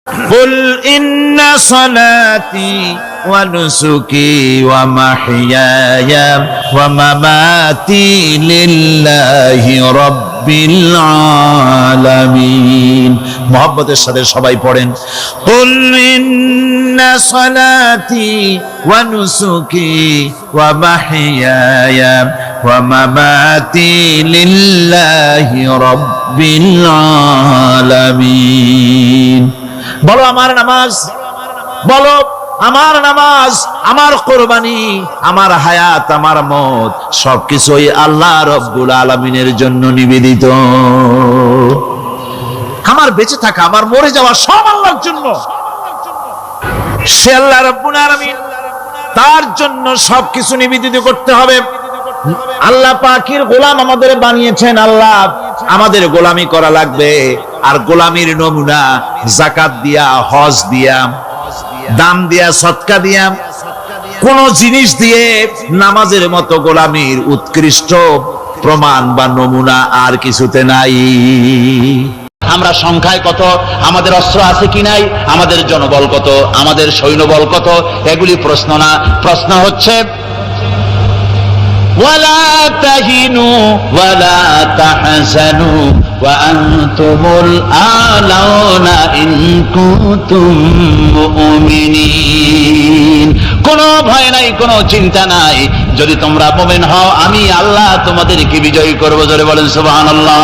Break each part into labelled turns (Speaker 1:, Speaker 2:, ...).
Speaker 1: قل إن صلاتي ونسكي ومحياي ومماتي لله رب العالمين। মোহাব্বতের সাথে সবাই পড়েন, قل إن صلاتي ونسكي ومحياي ومماتي لله رب العالمين। বলো আমার নামাজ, বলো আমার নামাজ, আমার কোরবানি, আমার হায়াত, আমার মওত সবকিছুই আল্লাহ রব্বুল আলামিনের জন্য নিবেদিত। আমার বেঁচে থাকা, আমার মরে যাওয়া সব আল্লাহর জন্য। সে আল্লাহ রব্বুল আলামিন, তার জন্য সবকিছু নিবেদিত করতে হবে। আল্লাহ পাকের গোলাম আমাদের বানিয়েছেন, আল্লাহ আমাদের গোলামি করা লাগবে। আর গোলামির নমুনা যাকাত দিয়া, হজ দিয়া, দান দিয়া, সদকা দিয়া, কোন জিনিস দিয়ে নামাজের মতো গোলামির উৎকৃষ্ট প্রমাণ বা নমুনা আর কিছুতে নাই।
Speaker 2: আমরা সংখ্যায় কত, আমাদের অস্ত্র আছে কি নাই, আমাদের জনবল কত, আমাদের সৈন্যবল কত, এগুলি প্রশ্ন না। প্রশ্ন হচ্ছে ওয়ালা তাহিনু ওয়ালা তাহজানু ওয়া আনতুমুল আলাউনা ইন কুনতুম মুমিনিন। কোনো ভয় নাই, কোনো চিন্তা নাই, যদি তোমরা মুমিন হও আমি আল্লাহ তোমাদেরকে বিজয়ী করব। জোরে বলেন সুবহানাল্লাহ।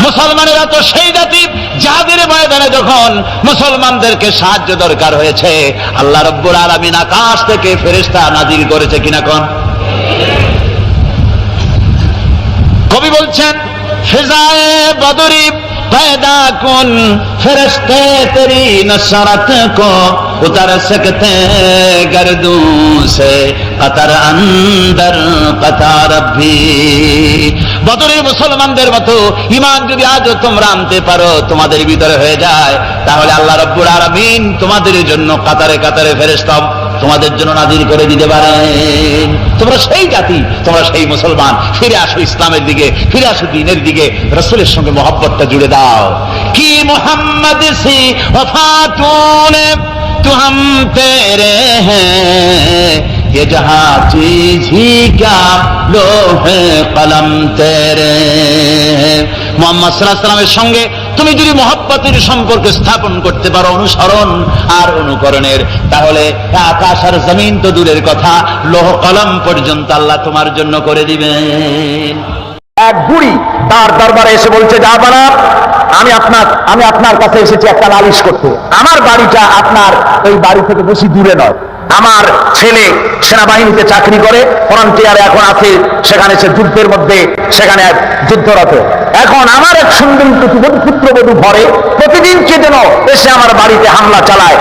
Speaker 2: মুসলমানেরা তো সেই জাতি যাদের ময়দানে যখন মুসলমানদেরকে সাহায্য দরকার হয়েছে, আল্লাহ রাব্বুল আলামিন আকাশ থেকে ফেরেশতা নাযিল করেছে কিনা কোন? কবি বলছেন ফিজায়ে বদরি पैदा कुन फरिश्ते तेरी नसरत को उतर सकते गर्दों से कतर अंदर कतार भी। বদরের মুসলমানদের মতো ঈমান যদি আজও তোমরা আনতে পারো, তোমাদের ভিতরে হয়ে যায়, তাহলে আল্লাহ রাব্বুল আলামিন তোমাদের জন্য কাতারে কাতারে ফেরেশতা তোমাদের জন্য নাযিল করে দিতে পারেন। তোমরা সেই জাতি, তোমরা সেই মুসলমান। ফিরে আসো ইসলামের দিকে, ফিরে আসো দ্বীনের দিকে, রাসূলের সঙ্গে মহব্বতটা জুড়ে দাও। কি মুহাম্মদ সি ওয়াফাতুনে তু হাম তেরে হ্যাঁ, ये जहां चीज ही क्या लोहे कलम तेरे। মুহাম্মদ সাল্লাল্লাহু আলাইহি ওয়াসাল্লামের সঙ্গে তুমি যদি মহব্বতের সম্পর্ক স্থাপন করতে পারো, অনুসরণ আর অনুকরণের, তাহলে আকাশ আর জমিন তো দূরের কথা, লোহ কলম পর্যন্ত আল্লাহ তোমার জন্য করে দিবেন।
Speaker 3: এক বুড়ি তার দরবারে এসে বলছে, জাহাপানা আমি আপনার কাছে এসেছি একটা নালিশ করতে। আমার বাড়িটা আপনার এই বাড়ি থেকে বেশি দূরে নয়। আমার ছেলে সেনাবাহিনীতে চাকরি করে, ফ্রন্টিয়ারে এখন আছে, সেখানে সে যুদ্ধের মধ্যে সেখানে যুদ্ধরত। এখন আমার এক সুন্দর পুত্রবধূ ঘরে প্রতিদিন কে যেন এসে আমার বাড়িতে হামলা চালায়,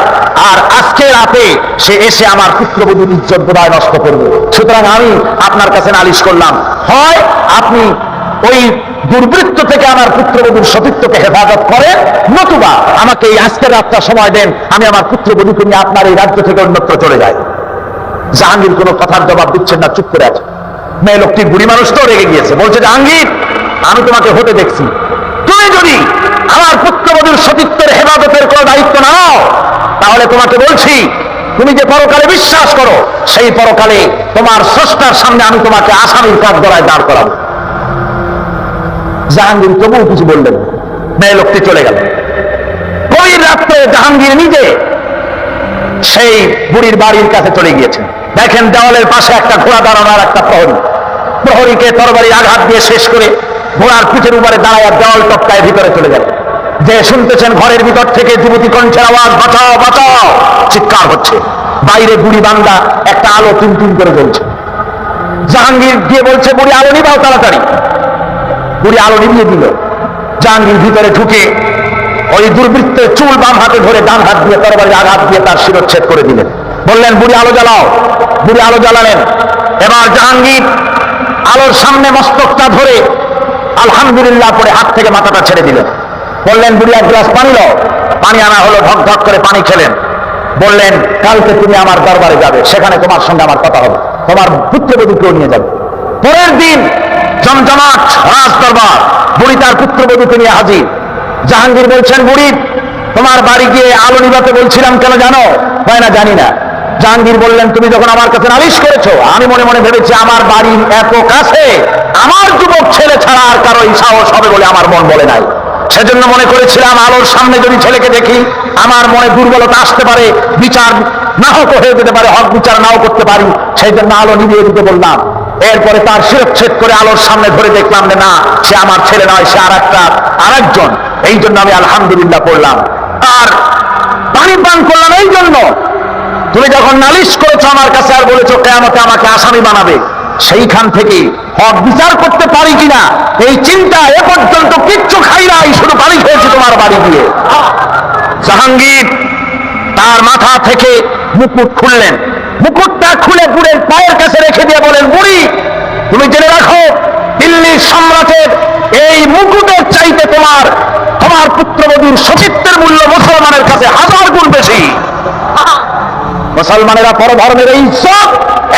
Speaker 3: আর আজকে রাতে সে এসে আমার পুত্রবধূর ইজ্জত বোধহয় নষ্ট করবে। সুতরাং আমি আপনার কাছে নালিশ করলাম, হয় আপনি ওই দুর্বৃত্ত থেকে আমার পুত্রবধূর সতীত্বকে হেফাজত করেন, নতুবা আমাকে এই আজকের রাতটা সময় দেন, আমি আমার পুত্রবধূকে নিয়ে আপনার এই রাজ্য থেকে অন্যত্র চলে যাই। জাহাঙ্গীর কোনো কথার জবাব দিচ্ছেন না, চুপ করে আছে। মেয়ে লোকটি বুড়ি মানুষ তো রেগে গিয়েছে, বলছে, জাহাঙ্গীর আমি তোমাকে হতে দেখছি, তুমি যদি আমার পুত্রবধূর সতীত্বের হেফাজতের কোনো দায়িত্ব নাও, তাহলে তোমাকে বলছি, তুমি যে পরকালে বিশ্বাস করো, সেই পরকালে তোমার স্রষ্টার সামনে আমি তোমাকে আসামির কাঠগড়ায় দাঁড় করাবো। জাহাঙ্গীর তবুও কিছু বললেন, মেয়ে লোকটি চলে গেল। গভীর রাত্রে জাহাঙ্গীর নিজে সেই বুড়ির বাড়ির কাছে চলে গিয়েছেন। দেখেন দেওয়ালের পাশে একটা ঘোড়া দাঁড়ানো আর একটা প্রহরী। প্রহরীকে তরবারি আঘাত দিয়ে শেষ করে ঘোড়ার পিঠের উপরে দাঁড়ায় দেওয়াল টপকায় ভিতরে চলে গেল। যে শুনতেছেন ঘরের ভিতর থেকে যুবতী কণ্ঠের আওয়াজ, বাঁচাও বাঁচাও, চিৎকার হচ্ছে। বাইরে বুড়ি বান্দা একটা আলো টিমটিম করে জ্বলছে। জাহাঙ্গীর গিয়ে বলছে, বুড়ি আলো নিবাও তাড়াতাড়ি। বুড়ি আলো নিভিয়ে দিল। জাহাঙ্গীর ভিতরে ঢুকে ওই দুর্বৃত্তের চুল বাম হাতে ধরে ডান হাত দিয়ে তরবারির আঘাত দিয়ে তার শিরচ্ছেদ করে দিলেন। বললেন, বুড়ি আলো জ্বালাও। বুড়ি আলো জ্বালালেন। এবার জাহাঙ্গীর আলোর সামনে মস্তকটা ধরে আলহামদুলিল্লাহ পরে হাত থেকে মাথাটা ছেড়ে দিলেন। বললেন, বুড়ি এক গ্লাস পানি দাও। পানি আনা হলো, ঢক ঢক করে পানি খেলেন। বললেন, কালকে তুমি আমার দরবারে যাবে, সেখানে তোমার সঙ্গে আমার কথা হবে, তোমার পুত্রবধূকেও নিয়ে যাবে। পরের দিন জমজমাট রাজ দরবার, বুড়ি তার পুত্রবধূকে নিয়ে হাজির। জাহাঙ্গীর বলছেন, বুড়ি তোমার বাড়ি গিয়ে আলো নিভাতে বলছিলাম কেন জানো? হয় না, জানি না। জাহাঙ্গীর বললেন, তুমি যখন আমার কাছে নালিশ করেছো, আমি মনে মনে ভেবেছি আমার বাড়ি এত কাছে, আমার যুবক ছেলে ছাড়া আর কারো এই সাহস হবে বলে আমার মন বলে নাই। সেজন্য মনে করেছিলাম আলোর সামনে যদি ছেলেকে দেখি আমার মনে দুর্বলতা আসতে পারে, বিচার না হোক হয়ে যেতে পারে, হক বিচার নাও করতে পারি, সেই জন্য আলো নিভিয়ে দিতে বললাম। এরপরে তার শিরচ্ছেদ করে আলোর সামনে ধরে দেখলাম যে না, সে আমার ছেলে নয়, সে আরেকজন। এই জন্য আমি আলহামদুলিল্লাহ পড়লাম আর পানি পান করলাম। এই জন্য তুমি যখন নালিশ করেছো আমার কাছে আর বলেছো কিয়ামতে আমাকে আসামি বানাবে, সেইখান থেকে হক বিচার করতে পারি কিনা এই চিন্তা এ পর্যন্ত কিচ্ছু খাই নাই, শুধু পানি খেয়েছি তোমার বাড়ি দিয়ে। জাহাঙ্গীর তার মাথা থেকে মুকুট খুললেন, মুকুটটা খুলে বুড়ের পায়ের কাছে রেখে দিয়ে বলেন, বুড়ি তুমি জেনে রাখো, দিল্লির সম্রাটের এই মুকুটের চাইতে তোমার পুত্রবধূর সতীত্বের মূল্য মুসলমানের কাছে 1000 গুণ বেশি। মুসলমানেরা পরধর্মের এই ইজ্জত,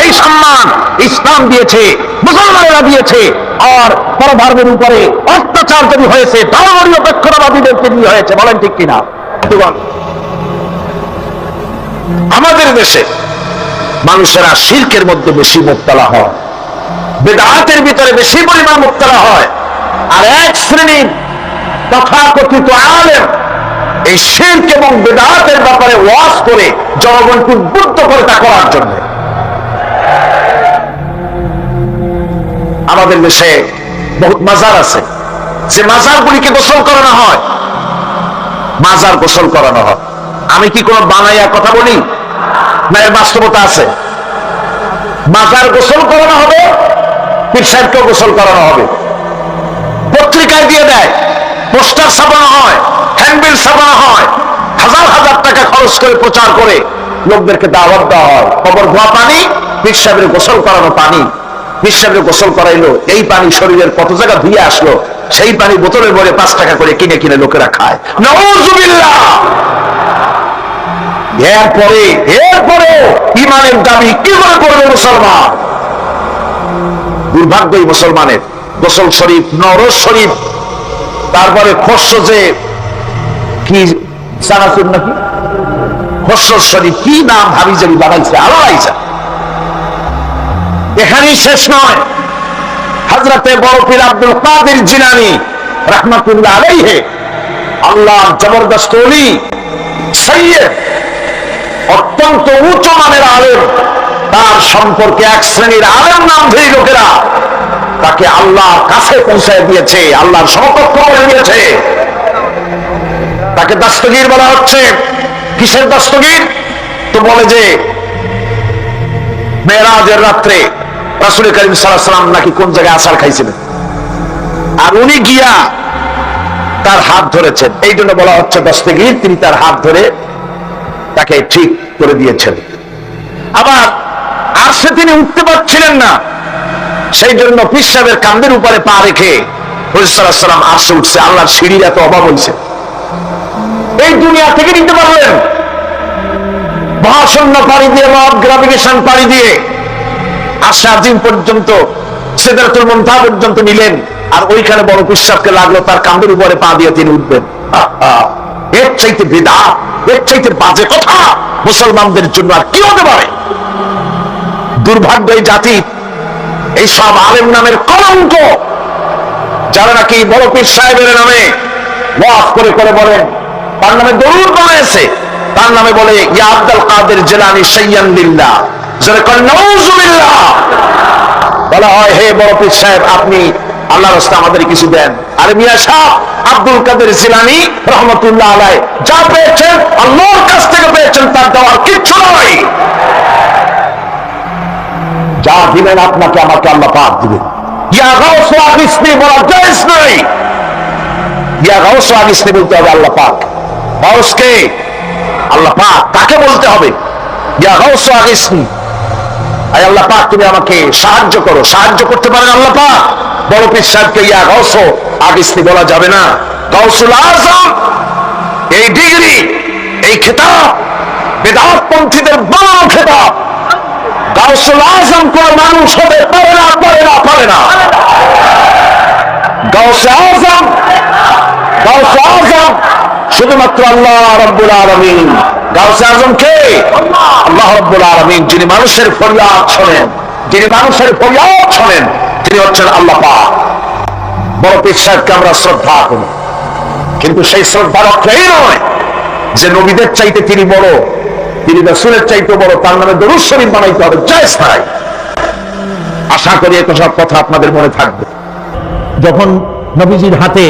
Speaker 3: এই সম্মান ইসলাম দিয়েছে, মুসলমানেরা দিয়েছে। আর পরধর্মের উপরে অত্যাচার যদি হয়েছে ধর্মনিরপেক্ষতাবাদীদেরকে দিয়ে হয়েছে। বলেন ঠিক কিনা? আমাদের দেশে মানুষেরা শিরকের মধ্যে বেশি মুবতালা হয়, বিদআতের ভিতরে বেশি পরিমাণ মুবতালা হয়। আর এক শ্রেণীর তথাকথিত আলেম এই শিরক এবং বিদআতের ব্যাপারে ওয়াজ করে জনগণকে উদ্বুদ্ধ করে তা করার জন্য। আমাদের দেশে বহুত মাজার আছে, যে মাজারগুলিকে গোসল করানো হয়, মাজার গোসল করানো হয়। আমি কি কোনো বানাইয়া কথা বলি না, এর বাস্তবতা আছে? মাজার গোসল করানো হবে, পীর সাহেবকেও গোসল করানো হবে। পত্রিকায় দিয়ে দেয়, পোস্টার ছাপানো হয়, হ্যান্ডবিল ছাপানো হয়, 1000 টাকা খরচ করে প্রচার করে লোকদেরকে দাওয়াত দেওয়া হয়। কবর ধোয়া পানি, পীর সাহেবের গোসল করানো পানি। পীর সাহেবের গোসল করাইলো, এই পানি শরীরের কত জায়গা ধুয়ে আসলো, সেই পানি বোতলে ভরে 5 টাকা করে কিনে কিনে লোকেরা খায়। নাউযুবিল্লাহ। এরপরে ইমানের দাবি কি করে করবে মুসলমান? দুর্ভাগ্য এই মুসলমানের। গোসল শরীফ, নরজ শরীফ, তারপরে খস্য, যে কি সানাসুর নাকি খস্য শরীফ, কি নাম ভাবি জানি বানাইছে, আল্লাহ জানে। এখানেই শেষ নয়। হযরতে বড় পীর আব্দুল কাদের জিলানী রাহমাতুল্লাহ আলাইহি, আল্লাহ জবরদস্ত ওলি, সাইয়্যিদ, অত্যন্ত উচ্চ মানের আলেম। তার সম্পর্কে এক শ্রেণীর আলেম নামধারী লোকেরা তাকে আল্লাহর কাছে পৌঁছায় দিয়েছে, আল্লাহর সমকক্ষ করে দিয়েছে। তাকে দস্তগীর বলা হচ্ছে। কিসের দস্তগীর? তো বলে যে মেরাজের রাত্রে রাসূল করিম সাল্লাল্লাহু আলাইহি ওয়াসাল্লাম নাকি কোন জায়গায় আছার খাইছিলেন, আর উনি গিয়া তার হাত ধরেছেন, এই জন্য বলা হচ্ছে দস্তগীর। তিনি তার হাত ধরে তাকে ঠিক করে দিয়েছেন। আবার আরশে তিনি উঠতে পারছিলেন না, সেই জন্য পীর সাহেবের কাঁধের উপরে পা রেখে রাসূল সাল্লাল্লাহু আলাইহি ওয়াসাল্লাম আরশে উঠছে। আল্লাহর সিঁড়ির এত অভাব হয়েছে, এই দুনিয়া থেকে নিতে পারলেন মহাশূন্য পাড়ি দিয়ে, গ্রাভিটেশন পাড়ি দিয়ে আরশে আজিম পর্যন্ত, সিদরাতুল মুনতাহা পর্যন্ত নিলেন। আর ওইখানে বড় পীর সাহেবকে লাগলো তার কাঁধের উপরে পা দিয়ে তিনি উঠবেন। এর চাইতে বিদআত, এর চাইতে বাজে কথা মুসলমানদের জন্য আর কি হতে পারে? দুর্ভাগ্য এই জাতি, এই সব আলেম নামের কলঙ্ক, যারা নাকি বড় পীর সাহেবের নামে ওয়াজ করে করে বলেন, তার নামে দরুদ বানাইছে, তার নামে বলে ইয়া আব্দুল কাদের জিলানী শাইয়ান লিল্লাহ, যারা কয় নাউযুবিল্লাহ। বলা হয় হে বড় পীর সাহেব, আপনি আল্লাহর রাস্তা আমাদের কিছু দেন। আরে মিয়া সাহেব, আব্দুল কাদের জিলানী রহমাতুল্লাহ আলাইহি যা পেয়েছেন আল্লাহর কাছ থেকে পেয়েছেন, তার দেওয়ার কিচ্ছু নয়। যা দিবেন আপনাকে আমাকে আল্লাহ পাক দিবেন। ইয়া গাউস আগিসনি বলা জায়েজ নাই, ইয়া গাউস আগিসনি বলতে হবে আল্লাহ পাক। গাউসকে আল্লাহ পাক, তাকে বলতে হবে ইয়া গাউস আগিসনি, আয় আল্লাহ পাক তুমি আমাকে সাহায্য করো। সাহায্য করতে পারেন আল্লাহ পাক। বড় পীর সাহেবকে ইয়া গাউস আগিসনি বলা যাবে না। গাউসুল আযম এই ডিগ্রি, এই খেতাব বিদআত পন্থীদের বড় খেতাব। গাউসুল আযম কোন মানুষ হতে পারে না, পারে না, পারে না। গাউসে আযম গাউসে আজম শুধুমাত্র আল্লাহ রাব্বুল আলামিন। গাউসে আজম কে? আল্লাহ রাব্বুল আলামিন, যিনি মানুষের ফরিয়াদ শোনেন, যিনি মানুষের ফরিয়াদ শোনেন, তিনি হচ্ছেন আল্লাহ পাক। বড় পীর সাহেবকে আমরা শ্রদ্ধা করি, কিন্তু সেই শ্রদ্ধার অর্থ এই নয় যে নবীদের চাইতে তিনি বড়, তিনি রাসূলের চাইতে বড়, তার নামে দরুদ শরীফ বানাইতে হবে, জায়েজ নাই। আশা করি এত সব কথা আপনাদের মনে থাকবে।
Speaker 1: যখন নবীজির হাতে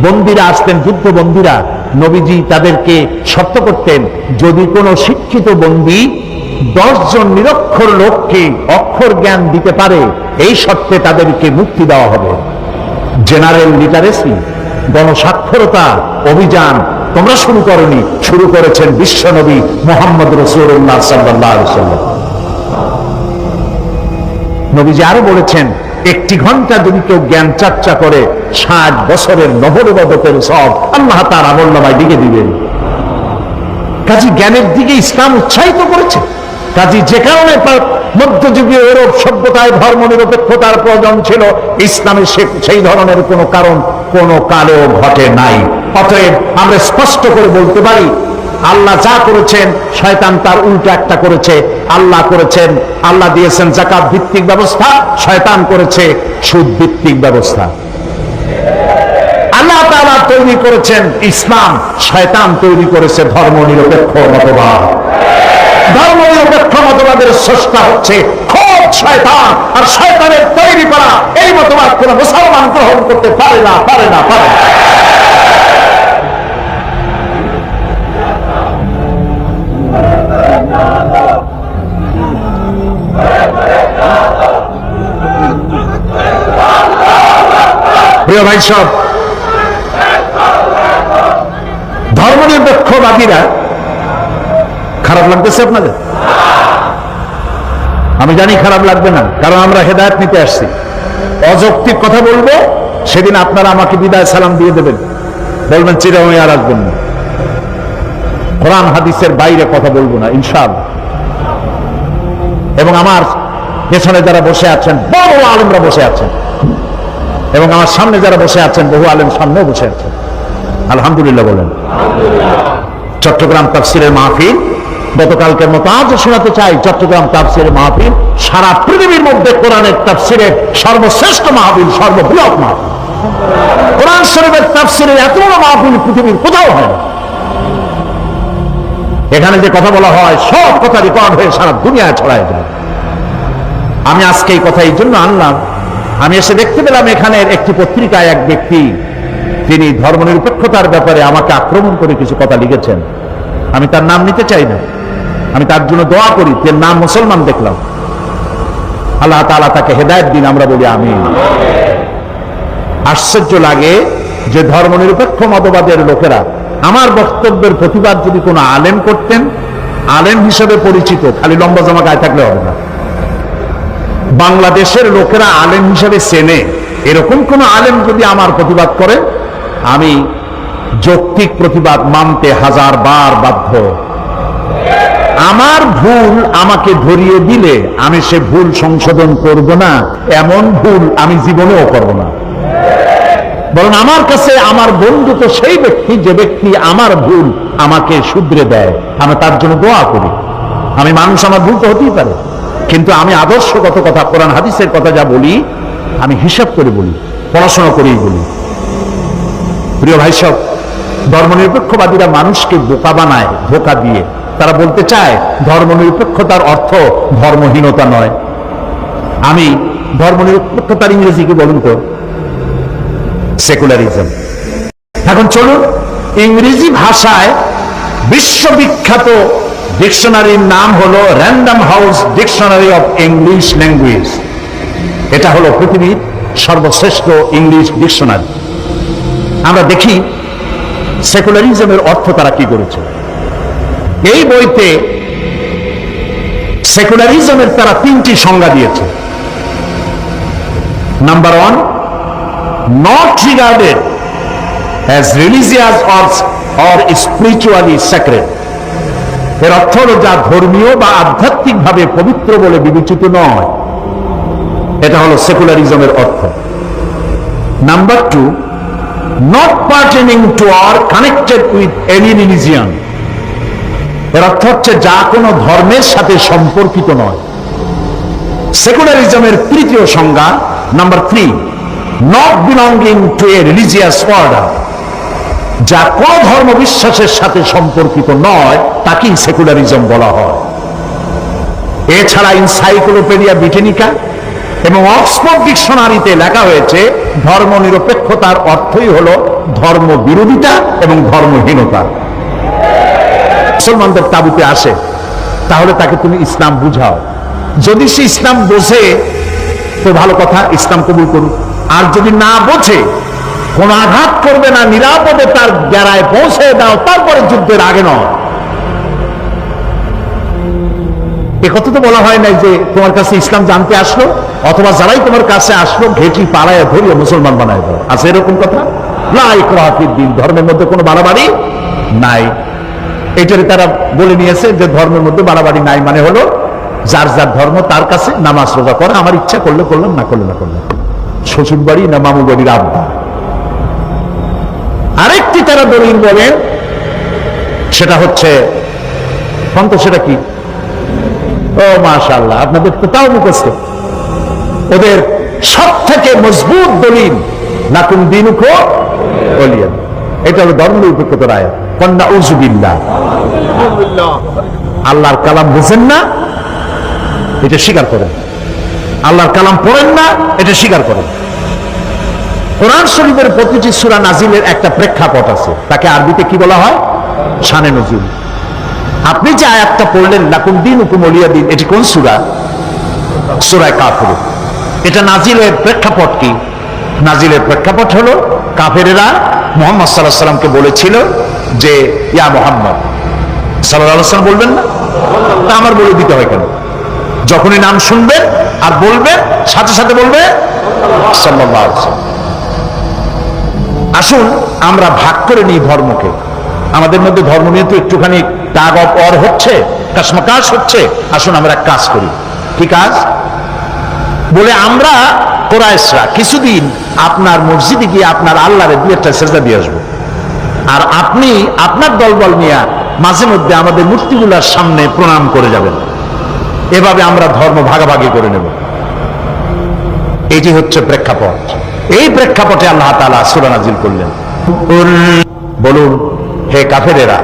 Speaker 1: বন্দীরা আসতেন, যুদ্ধ বন্দীরা, নবীজি তাদেরকে শর্ত করতেন, যদি কোনো শিক্ষিত বন্দী 10 জন নিরক্ষর লোককে অক্ষর জ্ঞান দিতে পারে, এই শর্তে তাদেরকে মুক্তি দেওয়া হবে। জেনারেল লিটারেসি, গণসাক্ষরতা অভিযান তোমরা শুরু করনি, শুরু করেছেন বিশ্বনবী মুহাম্মদ রাসূলুল্লাহ সাল্লাল্লাহু আলাইহি ওয়াসাল্লাম। নবীজি আরো বলেছেন, 1 ঘন্টা যদি কেউ জ্ঞান চর্চা করে 60 বছরের নহরবদতের সব আল্লাহ তার আমলনামায় লিখে দিবেন। কাজী জ্ঞানের দিকে ইসলাম উৎসাহিত করেছে। কাজী যে কারণে মধ্যযুগীয় ইউরোপ সভ্যতায় ধর্ম নিরপেক্ষতার প্রয়োজন ছিল, ইসলামে সেই ধরনের কোনো কারণ কোনো কালেও ঘটে নাই। অতএব আমরা স্পষ্ট করে বলতে পারি, আল্লাহ যা করেছেন শয়তান তার উল্টো একটা করেছে। আল্লাহ করেছেন, আল্লাহ দিয়েছেন যাকাত ভিত্তিক ব্যবস্থা, শয়তান করেছে সুদ ভিত্তিক ব্যবস্থা। আল্লাহ তাআলা তৈরি করেছেন ইসলাম, শয়তান তৈরি করেছে ধর্ম নিরপেক্ষ মতবাদ। ধর্ম নিরপেক্ষ মতবাদের স্রষ্টা হচ্ছে খোদ শয়তান, আর শয়তানের তৈরি করা এই মতবাদ কোন মুসলমান গ্রহণ করতে পারে না, পারে না, পারে না। প্রিয় ভাই সব, ধর্মনিরপেক্ষবাদীরা, খারাপ লাগতেছে আপনাদের? আমি জানি খারাপ লাগবে না, কারণ আমরা হেদায়েত নিতে আসছি। অযৌক্তিক কথা বলবো, সেদিন আপনারা আমাকে বিদায় সালাম দিয়ে দেবেন, বলবেন চিরদিন আর আসবেন না। কোরআন হাদিসের বাইরে কথা বলবো না ইনশাআল্লাহ। এবং আমার পেছনে যারা বসে আছেন, বড় আলেমরা বসে আছেন, এবং আমার সামনে যারা বসে আছেন, বহু আলেম সামনেও বসে আছেন, আলহামদুলিল্লাহ বলেন। চট্টগ্রাম তাফসীরের মাহফিল গতকালকের মতো আজও শোনাতে চাই। চট্টগ্রাম তাফসীরের মাহফিল সারা পৃথিবীর মধ্যে কোরআনের তাফসীরের সর্বশ্রেষ্ঠ মাহফিল, সর্ববৃহৎ মাহফিল। কোরআন শরীফের তাফসীরের এত বড় মাহফিল পৃথিবীর কোথাও হয় না। এখানে যে কথা বলা হয় সব কথা রেকর্ড হয়ে সারা দুনিয়ায় ছড়ায় যায়। আমি আজকে এই কথা এই জন্য আনলাম, আমি এসে দেখতে পেলাম এখানের একটি পত্রিকায় এক ব্যক্তি, তিনি ধর্মনিরপেক্ষতার ব্যাপারে আমাকে আক্রমণ করে কিছু কথা লিখেছেন। আমি তার নাম নিতে চাই না, আমি তার জন্য দোয়া করি। যে নাম মুসলমান দেখলাম, আল্লাহ তাআলা তাকে হেদায়েত দিন, আমরা বলি আমিন। আশ্চর্য লাগে যে ধর্মনিরপেক্ষ মতবাদের লোকেরা আমার বক্তব্যের প্রতিবাদ যদি কোনো আলেম করতেন, আলেম হিসেবে পরিচিত, খালি লম্বা জামা গায়ে থাকলে হবে না, বাংলাদেশের লোকেরা আলেম হিসেবে চেনে, এরকম কোন আলেম যদি আমার প্রতিবাদ করে, আমি যৌক্তিক প্রতিবাদ মানতে 1000 বার বাধ্য। আমার ভুল আমাকে ধরিয়ে দিলে আমি সে ভুল সংশোধন করব না, এমন ভুল আমি জীবনেও করব না। বরং আমার কাছে আমার বন্ধু তো সেই ব্যক্তি যে ব্যক্তি আমার ভুল আমাকে শুধরে দেয়, আমি তার জন্য দোয়া করি। আমি মানুষ, আমার ভুল তো হতেই পারে, কিন্তু আমি আদর্শগত কথা, কোরআন হাদিসের কথা যা বলি, আমি হিসাব করে বলি, পড়াশোনা করেই বলি। প্রিয় ভাই সব, ধর্মনিরপেক্ষবাদীরা মানুষকে বোকা বানায় ধোঁকা দিয়ে। তারা বলতে চায় ধর্মনিরপেক্ষতার অর্থ ধর্মহীনতা নয়। আমি ধর্মনিরপেক্ষতার ইংরেজি কি বলুন তো? সেকুলারিজম। এখন চলুন, ইংরেজি ভাষায় বিশ্ববিখ্যাত ডিকশনারির নাম হলো random house dictionary of English language. এটা হলো পৃথিবীর সর্বশ্রেষ্ঠ ইংলিশ ডিকশনারি। আমরা দেখি সেকুলারিজমের অর্থ তারা কি করেছে। এই বইতে সেকুলারিজমের তারা 3টি সংজ্ঞা দিয়েছে। Number 1, not regarded as religious or spiritually sacred। এর অর্থ হলো যা ধর্মীয় বা আধ্যাত্মিক ভাবে পবিত্র বলে বিবেচিত নয়। এটা হলো সেকুলারিজমের অর্থ। Number 2,
Speaker 3: not pertaining to or connected with any religion. এর অর্থ হচ্ছে যা কোনো ধর্মের সাথে সম্পর্কিত নয়। সেকুলারিজমের তৃতীয় সংজ্ঞা number 3, not belonging to a religious order, যা কোন ধর্ম বিশ্বাসের সাথে সম্পর্কিত নয় তাকেই সেকুলারিজম বলা হয়। এছাড়া এনসাইক্লোপিডিয়া ব্রিটানিকা এবং অক্সফোর্ড ডিকশনারিতে লেখা হয়েছে ধর্ম নিরপেক্ষতার অর্থই হলো ধর্ম বিরোধিতা এবং ধর্মহীনতা। মুসলমানদের তাবুতে আসে, তাহলে তাকে তুমি ইসলাম বুঝাও। যদি সে ইসলাম বোঝে তো ভালো কথা, ইসলাম কবুল করুক। আর যদি না বোঝে, কোন আঘাত করবে না, নিরাপদে তার গেরায় পৌঁছে দাও, তারপরে যুদ্ধের আগে নয়। একথা তো বলা হয় নাই যে তোমার কাছে ইসলাম জানতে আসলো, অথবা যারাই তোমার কাছে আসলো ঘেঁটি পাড়ায় ধরিয়ে মুসলমান বানায় দাও। আছে এরকম কথা? লা ইকরাহা ফিদ্দীন, ধর্মের মধ্যে কোনো বাড়াবাড়ি নাই। এটারে তারা বলে নিয়েছে যে ধর্মের মধ্যে বাড়াবাড়ি নাই মানে হলো যার যার ধর্ম তার কাছে নামাজ রোজা করা, আমার ইচ্ছা করলে করলাম, না করলে না করলাম। শ্বশুর বাড়ি না মামু বাড়ির আব্বা। আরেকটি তারা দলিল বলেন, সেটা হচ্ছে সেটা কি? ও মাশাআল্লাহ, আপনাদের তো তাও মুখস্থ। ওদের সব থেকে মজবুত দলিল লাকুম দীনুকুম ওয়ালিয়া দিন। এটা হলো ধর্ম নিরপেক্ষতার আয়াত। কন্যা উযুবিল্লাহ, আল্লাহর কালাম বুঝেন না, এটা স্বীকার করেন। আল্লাহর কালাম পড়েন না, এটা স্বীকার করেন। কোরআন শরীফের প্রতিটি সূরা নাজিলের একটা প্রেক্ষাপট আছে, তাকে আরবিতে কি বলা হয়? শানে নজুল। আপনি যে আয়াতটা পড়লেন লাকুম দীনুকুম ওয়ালিয়া দিন, এটি কোন সূরা? সূরা কাফির। এটা নাজিলের প্রেক্ষাপট কি? নাজিলের প্রেক্ষাপট হলো কাফেরেরা মুহাম্মদ সাল্লাল্লাহু আলাইহি ওয়াসাল্লামকে বলেছিল যে ইয়া মুহাম্মদ সাল্লাল্লাহু আলাইহি ওয়াসাল্লাম বলবেন না, তা আমার বলে দিতে হয় কেন? যখনই নাম শুনবেন আর বলবেন সাথে সাথে বলবে সাল্লাল্লাহু আলাইহি ওয়াসাল্লাম। আসুন আমরা ভাগ করে নিই ধর্মকে। আমাদের মধ্যে ধর্ম নিয়ে তো একটুখানি টাগ অফ ওয়ার হচ্ছে, কাশমাকাশ হচ্ছে। আসুন আমরা কাজ করি। কি কাজ? বলে আমরা কোরাইশরা কিছুদিন আপনার মসজিদে গিয়ে আপনার আল্লাহরে দুই একটা সেজদা দিয়ে আসবো, আর আপনি আপনার দলবল নিয়ে মাঝে মধ্যে আমাদের মূর্তিগুলোর সামনে প্রণাম করে যাবেন। এভাবে আমরা ধর্ম ভাগাভাগি করে নেব। এটি হচ্ছে প্রেক্ষাপট। এই প্রেক্ষাপটে আল্লাহ তাআলা সূরা নাজিল করলেন। বলুন হে কাফেরেরা,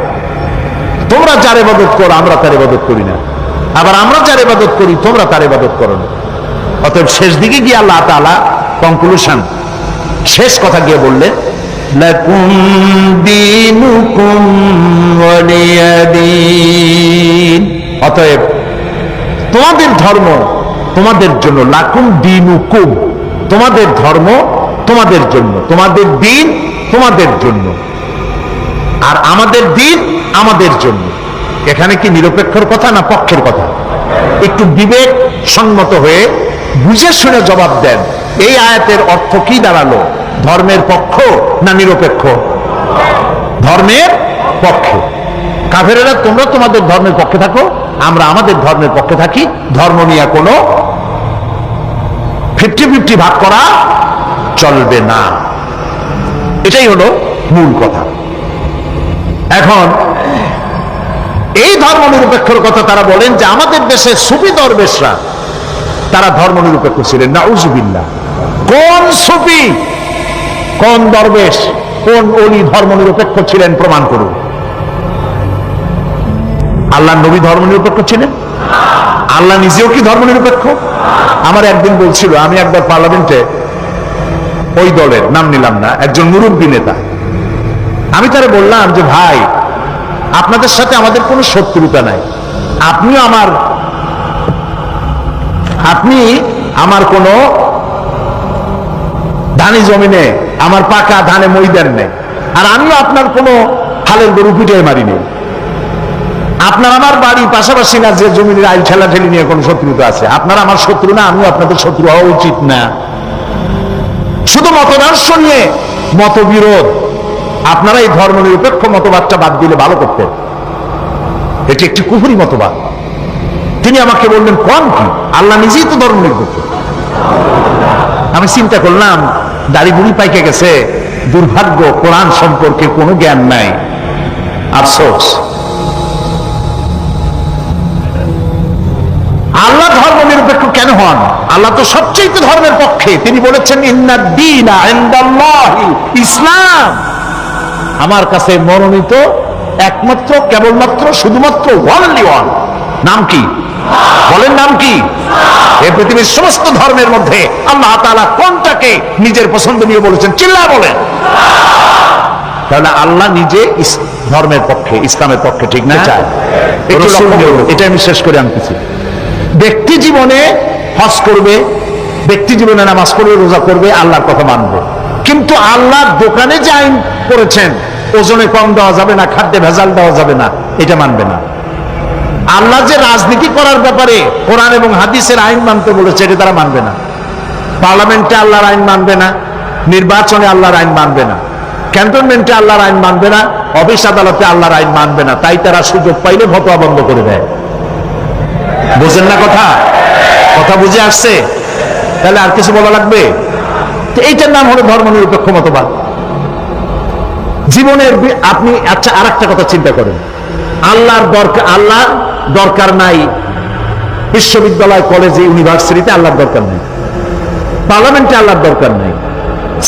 Speaker 3: তোমরা যার ইবাদত করো আমরা তার ইবাদত করি না, আবার আমরা যার ইবাদত করি তোমরা তার ইবাদত করো না। অতএব শেষ দিকে গিয়ে আল্লাহ তাআলা কনক্লুশন, শেষ কথা গিয়ে বললেন লাকুম দীনুকুম ওয়ালিয়া দীন। অতএব তোমাদের ধর্ম তোমাদের জন্য, লাকুম দীনুকুম, তোমাদের ধর্ম তোমাদের জন্য, তোমাদের দিন তোমাদের জন্য, আর আমাদের দিন আমাদের জন্য। এখানে কি নিরপেক্ষর কথা না পক্ষের কথা? একটু বিবেক সম্মত হয়ে বুঝে শুনে জবাব দেন। এই আয়াতের অর্থ কি দাঁড়ালো? ধর্মের পক্ষ না নিরপেক্ষ? ধর্মের পক্ষে। কাফেরেরা তোমরা তোমাদের ধর্মের পক্ষে থাকো, আমরা আমাদের ধর্মের পক্ষে থাকি। ধর্ম নিয়ে কোনো 50-50 ভাগ করা চলবে না। এটাই হলো মূল কথা। এখন এই ধর্ম নিরপেক্ষর কথা তারা বলেন যে আমাদের দেশে সুফি দরবেশরা তারা ধর্ম নিরপেক্ষ ছিলেন। নাউজুবিল্লাহ। কোন সুফি, কোন দরবেশ, কোন ওলি ধর্ম নিরপেক্ষ ছিলেন? প্রমাণ করুন। আল্লাহ নবী ধর্ম নিরপেক্ষ ছিলেন? আল্লাহ নিজেও কি ধর্ম নিরপেক্ষ? আমার একদিন বলছিল, আমি একবার পার্লামেন্টে ওই দলের নাম নিলাম না, একজন মুরব্বী নেতা, আমি তারে বললাম যে ভাই আপনাদের সাথে আমাদের কোনো শত্রুতা নাই, আপনি আমার কোনো ধানি জমিনে আমার পাকা ধানে মই দেন নেই, আর আমিও আপনার কোনো হালের গরু পিঠে মারি নেই। আপনার আমার বাড়ি পাশাপাশি না, যে জমিনের আইল ঠেলাঠেলি নিয়ে কোনো শত্রুতা আছে। আপনারা আমার শত্রু না, আমিও আপনাদের শত্রু হওয়া উচিত না। শুধু মতদর্শ নিয়ে মতবিরোধ, আপনারা এই ধর্ম নিরপেক্ষ মতবাদটা বাদ দিলে ভালো করতেন। এটি একটি কুফরি মতবাদ। তিনি আমাকে বললেন কোন কি? আল্লাহ নিজেই তো ধর্ম নিরপেক্ষ। আমি চিন্তা করলাম দাড়ি বুড়ি পাইকে গেছে, দুর্ভাগ্য, কোরআন সম্পর্কে কোনো জ্ঞান নাই। আফসোস। আল্লাহ ধর্ম নিরপেক্ষ কেন হন? আল্লাহ তো সবচেয়ে ধর্মের পক্ষে। তিনি বলেছেন ইন্নাদ-দীনা ইনদাল্লাহি ইসলাম, আমার কাছে মনোনীত একমাত্র, কেবলমাত্র, শুধুমাত্র ওয়ানলি ওয়ান। নাম কি? বলেন নাম কি? এই পৃথিবীর সমস্ত ধর্মের মধ্যে আল্লাহ তাআলা কোনটাকে নিজের পছন্দনীয় বলেছেন? চিল্লা বলেন। তাহলে আল্লাহ নিজে ধর্মের পক্ষে, ইসলামের পক্ষে, ঠিক না? এটা আমি শেষ করে আনতেছি। ব্যক্তি জীবনে হজ করবে, ব্যক্তি জীবনে নামাজ পড়বে, রোজা করবে, আল্লাহর কথা মানবে। কিন্তু আল্লাহর দোকানে যে আইন করেছেন, ওজনে কম দেওয়া যাবে না, খাদ্যে ভেজাল দেওয়া যাবে না, এটা মানবে না। আল্লাহ যে রাজনীতি করার ব্যাপারে কোরআন এবং হাদিসের আইন মানতে বলেছে, এটা তারা মানবে না। পার্লামেন্টে আল্লাহর আইন মানবে না, নির্বাচনে আল্লাহর আইন মানবে না, ক্যান্টনমেন্টে আল্লাহর আইন মানবে না, অফিস আদালতে আল্লাহর আইন মানবে না। তাই তারা সুযোগ পাইলে ফতোয়া বন্ধ করে দেয়। বুঝেন না কথা? কথা বুঝে আসছে? তাহলে আর কিছু বলা লাগবে? এইটার নাম হলো ধর্মনিরপেক্ষ মতবাদ। জীবনের আপনি আচ্ছা আর একটা কথা চিন্তা করেন, আল্লাহর দরকার নাই বিশ্ববিদ্যালয়, কলেজে, ইউনিভার্সিটিতে আল্লাহর দরকার নাই, পার্লামেন্টে আল্লাহর দরকার নাই,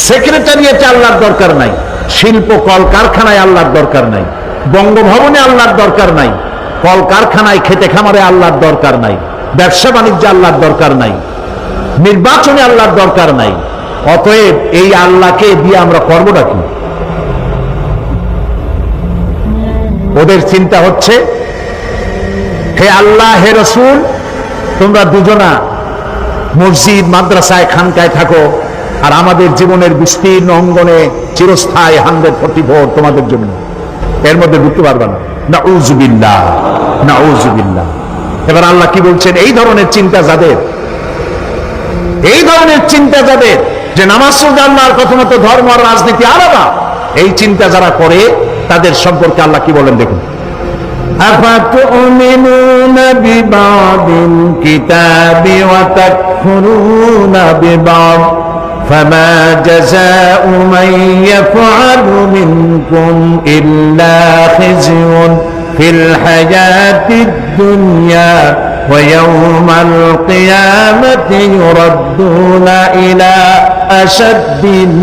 Speaker 3: সেক্রেটারিয়েটে আল্লাহর দরকার নাই, শিল্প কল কারখানায় আল্লাহর দরকার নাই, বঙ্গভবনে আল্লাহর দরকার নাই, কল কারখানায়, খেতে খামারে আল্লাহর দরকার নাই, ব্যবসা বাণিজ্যে আল্লাহর দরকার নাই, নির্বাচনে আল্লাহর দরকার নাই। অতএব এই আল্লাহকে দিয়ে আমরা করবোটা কি? ওদের চিন্তা হচ্ছে, হে আল্লাহ, হে রসুল, তোমরা দুজনা মসজিদ, মাদ্রাসায়, খানকায় থাকো, আর আমাদের জীবনের বিস্তীর্ণ অঙ্গনে চিরস্থায়ী 144 তোমাদের জন্য, এর মধ্যে ঢুকতে পারবে না। নাউযুবিল্লাহ, নাউযুবিল্লাহ। এবার আল্লাহ কি বলছেন? এই ধরনের চিন্তা যাদের, এই ধরনের চিন্তা যাদের, যে নামাজ রোজা আল্লাহর কথা মতো, ধর্ম আর রাজনীতি আলাদা, এই চিন্তা যারা করে, তাদের সম্পর্কে আল্লাহ কি বলেন দেখুন। আফাতুমিনুনা বিবাদিল কিতাবি ওয়া তাকফুরুনা বিবাদ ফামা জাযাউ মান ইয়াফআলু মিনকুম ইল্লা খিজয়ুন ফিল হায়াতিদ দুনিয়া ওয়া ইয়াওমাল কিয়ামাতি ইউরাদ্দুনা ইলা আশাদ্দিল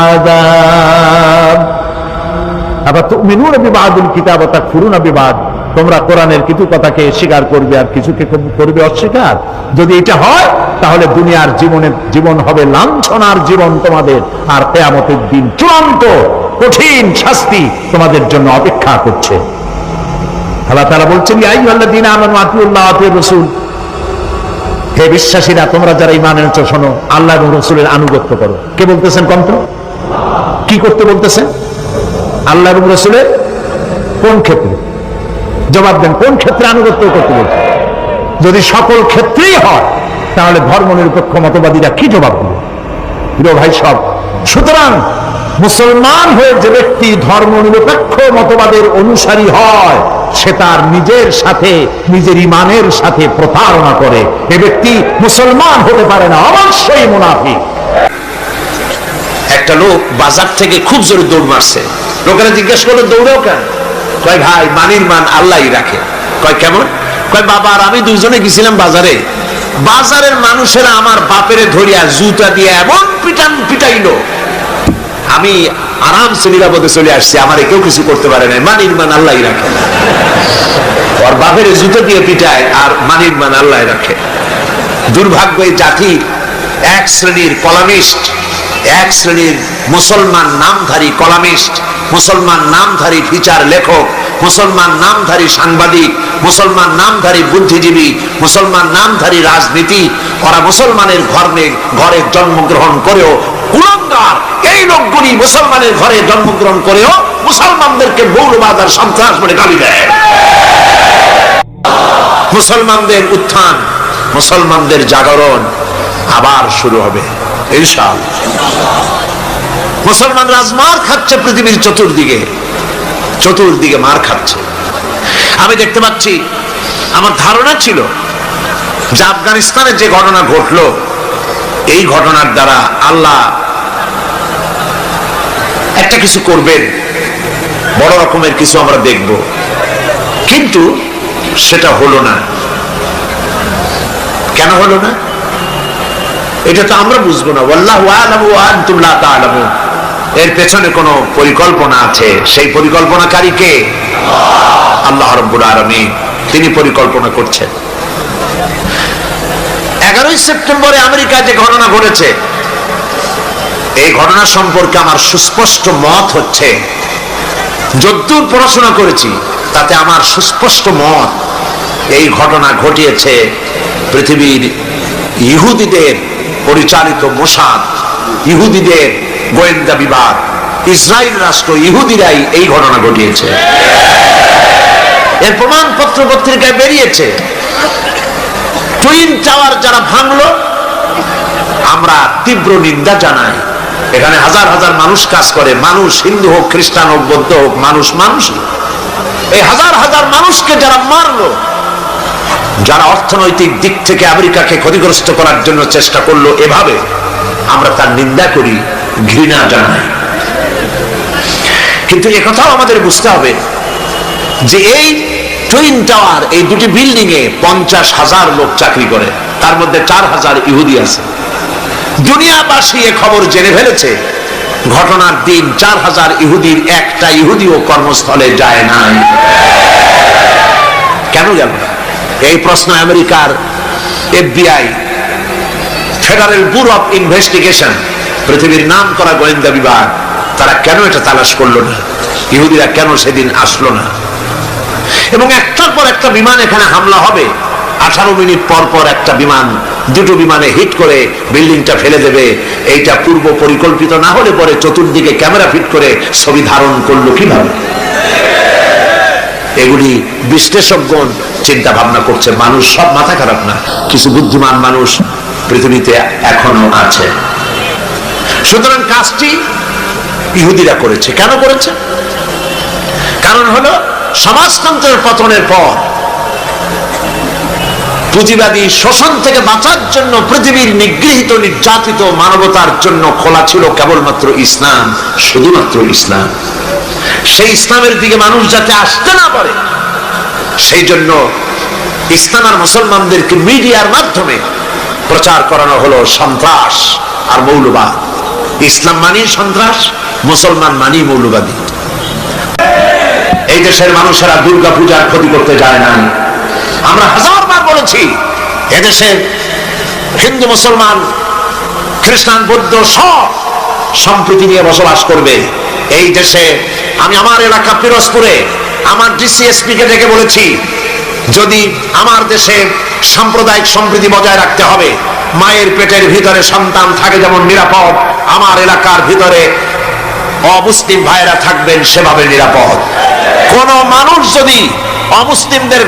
Speaker 3: আযাব। আবার তুমিনুনা বিবাদিল কিতাব ওয়া তাকফুরুনা বিবাদ, তোমরা কোরআনের কিছু কথাকে স্বীকার করবে আর কিছুকে করবে অস্বীকার। যদি এটা হয়, তাহলে দুনিয়ার জীবন হবে লাঞ্ছনার জীবন তোমাদের, আর কিয়ামতের দিন চূড়ান্ত কঠিন শাস্তি তোমাদের জন্য অপেক্ষা করছে। আল্লাহ তাআলা বলছেন, ইয়া আইয়ুহাল্লাযীনা আমানু আতিউল্লাহ ওয়া আতিউর রাসূল, হে বিশ্বাসীরা, তোমরা যারা ঈমান এনেছো, শোনো, আল্লাহ এবং রাসূলের আনুগত্য করো। কে বলতেছেন? কন্ত কি করতে বলতেছেন? আল্লাহ এবং রাসূলের কোন ক্ষেত্রে? জবাব দেন, কোন ক্ষেত্রে আনুগত্য করতে বলছে? যদি সকল ক্ষেত্রেই হয়, তাহলে ধর্মনিরপেক্ষ মতবাদীরা কি জবাব দিবে? প্রিয় ভাই সব, সুতরাং মুসলমান হয়ে যে ব্যক্তি ধর্মনিরপেক্ষ মতবাদের অনুসারী হয়, সে তার নিজের সাথে, নিজের ঈমানের সাথে প্রতারণা করে। এ ব্যক্তি মুসলমান হতে পারে না, অবশ্যই মুনাফিক।
Speaker 1: একটা লোক বাজার থেকে খুব জোরে দৌড় মারছে। লোকেরা জিজ্ঞেস করলো, দৌড়াও কেন? কয়, ভাই, মানির মান আল্লাহই রাখে। কয়, কেমন? কয়, বাবা আর আমি দুইজনে গেছিলাম বাজারে, বাজারের মানুষেরা আমার বাপেরে ধরিয়া জুতা দিয়ে এমন পিটাইলো, আমি আরামসে নিরাপদে চলে আসছি, আমার কেউ কিছু করতে পারে না। মানির মান আল্লাহই রাখে। ওর বাপেরে জুতা দিয়ে পিটায়, আর মানির মান আল্লাহ রাখে। দুর্ভাগ্য এই জাতি, এক শ্রেণীর কলামিস্ট, এক শ্রেণীর মুসলমান নামধারী কলামিস্ট, মুসলমান নামধারী ফিচার লেখক, মুসলমান নামধারী সাংবাদিক, মুসলমান নামধারী বুদ্ধিজীবী, মুসলমান নামধারী রাজনীতি, ওরা মুসলমানের ঘরে জন্মগ্রহণ করেও কুলাঙ্গার। এই লোকগুলি মুসলমানের ঘরে জন্মগ্রহণ করেও মুসলমানদেরকে মৌলবাদ আর সন্ত্রাস বলে গালি দেয়। মুসলমানদের উত্থান, মুসলমানদের জাগরণ আবার শুরু হবে ইনশাআল্লাহ। মুসলমান রাজমার খাচ্ছে পৃথিবীর চতুর্দিকে, চতুর্দিকে মার খাচ্ছে। আমি দেখতে পাচ্ছি, আমার ধারণা ছিল যে আফগানিস্তানে যে ঘটনা ঘটলো, এই ঘটনার দ্বারা আল্লাহ একটা কিছু করবেন, বড় রকমের কিছু আমরা দেখব, কিন্তু সেটা হলো না। কেন হলো না এটা তো আমরা বুঝবো না। ওয়াল্লাহু আ'লামু ওয়া আনতুম লা তা'লামুন। এর পেছনে কোনো পরিকল্পনা আছে, সেই পরিকল্পনাকারী কে? আল্লাহ রাব্বুল আলামিন, তিনি পরিকল্পনা করছেন। 11ই সেপ্টেম্বরে আমেরিকায় যে ঘটনা ঘটেছে, এই ঘটনা সম্পর্কে আমার সুস্পষ্ট মত হচ্ছে, যতদূর পড়াশোনা করেছি তাতে আমার সুস্পষ্ট মত, এই ঘটনা ঘটিয়েছে পৃথিবীর ইহুদিদের পরিচালিত মোসাদ, ইহুদিদের গোয়েন্দা বিভাগ, ইসরায়েল রাষ্ট্র, ইহুদিরাই এই ঘটনা ঘটিয়েছে। এর প্রমাণপত্র পত্রিকায় বেরিয়েছে। টুইন টাওয়ার যারা ভাঙলো, আমরা তীব্র নিন্দা জানাই। এখানে হাজার হাজার মানুষ কাজ করে, মানুষ হিন্দু হোক, খ্রিস্টান হোক, বৌদ্ধ হোক, মানুষ মানুষই। এই হাজার হাজার মানুষকে যারা মারলো, যারা অর্থনৈতিক দিক থেকে আমেরিকাকে ক্ষতিগ্রস্ত করার জন্য চেষ্টা করলো, এভাবে আমরা তার নিন্দা করি, ঘৃণা জানাই। কিন্তু একথাও আমাদের বুঝতে হবে যে এই টুইন টাওয়ার, এই দুটি বিল্ডিং এ 50,000 লোক চাকরি করে, তার মধ্যে 4,000 ইহুদি আছে। দুনিয়াবাসী এ খবর জেনে ফেলেছে। ঘটনার দিন 4,000 ইহুদির একটা ইহুদিও কর্মস্থলে যায় নাই। কেন গেল না? এই প্রশ্ন আমেরিকার FBI, federal bureau of investigation, পৃথিবীর নাম করা গোয়েন্দা বিভাগ, তারা কেন এটা তালাশ করলো না? ইহুদিরা কেন সেদিন আসলো না? এবং একটার পর একটা বিমান এখানে হামলা হবে, 18 মিনিট পর পর একটা বিমান, দুটো বিমানে হিট করে বিল্ডিংটা ফেলে দেবে। এইটা পূর্ব পরিকল্পিত না হলে পরে চতুর্দিকে ক্যামেরা ফিট করে ছবি ধারণ করলো কিভাবে? এগুলি বিশ্লেষকগণ চিন্তা ভাবনা করছে। মানুষ সব মাথা খারাপ না, কিছু বুদ্ধিমান মানুষ পৃথিবীতে এখনো আছে। সুতরাং কাজটি ইহুদিরা করেছে। কেন করেছে? কারণ হলো সমাজতন্ত্রের পতনের পর পুঁজিবাদী শোষণ থেকে বাঁচার জন্য পৃথিবীর নিগৃহীত নির্যাতিত মানবতার জন্য খোলা ছিল কেবলমাত্র ইসলাম, শুধুমাত্র ইসলাম। সেই ইসলামের দিকে মানুষ যাতে আসতে না পারে, সেই জন্য ইসলাম আর মুসলমানদেরকে মিডিয়ার মাধ্যমে প্রচার করানো হলো সন্ত্রাস আর মৌলবাদ। ইসলাম মানি সন্ত্রাস, মুসলমান মানি মৌলবাদী। এই দেশের মানুষেরা দুর্গা পূজার ক্ষতি করতে যায় না। আমরা হাজারবার বলেছি, এদেশে হিন্দু, মুসলমান, খ্রিস্টান, বৌদ্ধ সব সম্প্রীতি নিয়ে বসবাস করবে। এই দেশে আমি আমার এলাকা পিরোজপুরে আমার DCSP কে ডেকে বলেছি, যদি আমার দেশে সাম্প্রদায়িক সম্প্রীতি বজায় রাখতে হবে, মায়ের পেটের ভিতরে সন্তান থাকে যেমন নিরাপদ, আমার এলাকার ভিতরে অমুসলিম ভাইরা থাকবেন সেভাবে নিরাপদ। কোন মানুষ যদি অমুসলিমদের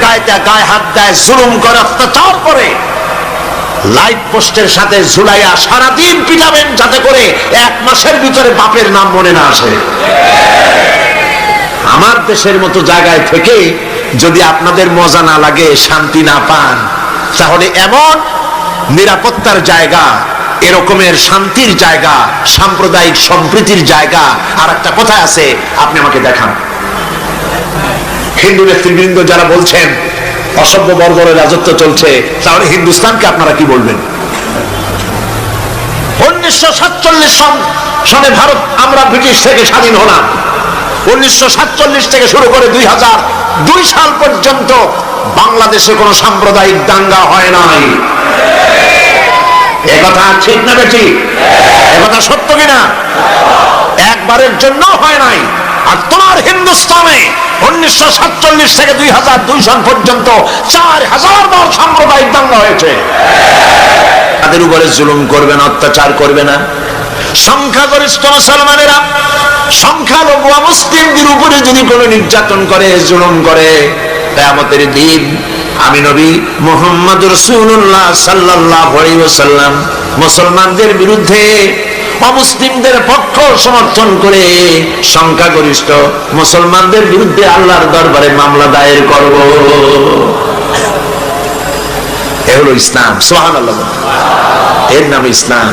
Speaker 1: গায়ে হাত দেয়, জুলুম করে, অত্যাচার করে, লাইট পোস্টের সাথে ঝুলাইয়া সারাদিন পিটাবেন, যাতে করে 1 মাসের ভিতরে বাপের নাম মনে না আসে। আমার দেশের মতো জায়গায় থেকে যদি আপনাদের মজা না লাগে, শান্তি না পান, তাহলে এমন নিরাপত্তার জায়গা, এরকমের শান্তির জায়গা, সাম্প্রদায়িক সম্প্রীতির জায়গা আর একটা কোথায় আছে আপনি আমাকে দেখান। হিন্দু নেতৃবৃন্দ যারা বলছেন অসভ্য বর্বরের রাজত্ব চলছে, তাহলে হিন্দুস্তানকে আপনারা কি বলবেন? 1947 সনে ভারত, আমরা ব্রিটিশ থেকে স্বাধীন হলাম। 1947 থেকে শুরু করে 2002 সাল পর্যন্ত বাংলাদেশে কোনো সাম্প্রদায়িক দাঙ্গা হয় নাই। একথা ঠিক না বেশি? একথা সত্য কিনা? একবারের জন্য হয় নাই। আর তোমার হিন্দুস্তানে 1947 থেকে 2002 সাল পর্যন্ত 4000 বার সাম্প্রদায়িক দাঙ্গা হয়েছে। তাদের উপরে জুলুম করবে না, অত্যাচার করবে না। সংখ্যাগরিষ্ঠ মুসলমানেরা সংখ্যালঘু মুসলিমদের উপরে যদি কোনো নির্যাতন করে, জুলুম করে, কিয়ামতের দিন আমি নবী মুহাম্মদ রাসূলুল্লাহ সাল্লাল্লাহু আলাইহি ওয়াসাল্লাম মুসলমানদের বিরুদ্ধে অমুসলিমদের পক্ষ সমর্থন করে সংখ্যাগরিষ্ঠ মুসলমানদের বিরুদ্ধে আল্লাহর দরবারে মামলা দায়ের করব। এ হলো ইসলাম। সুবহানাল্লাহ। এর নাম ইসলাম।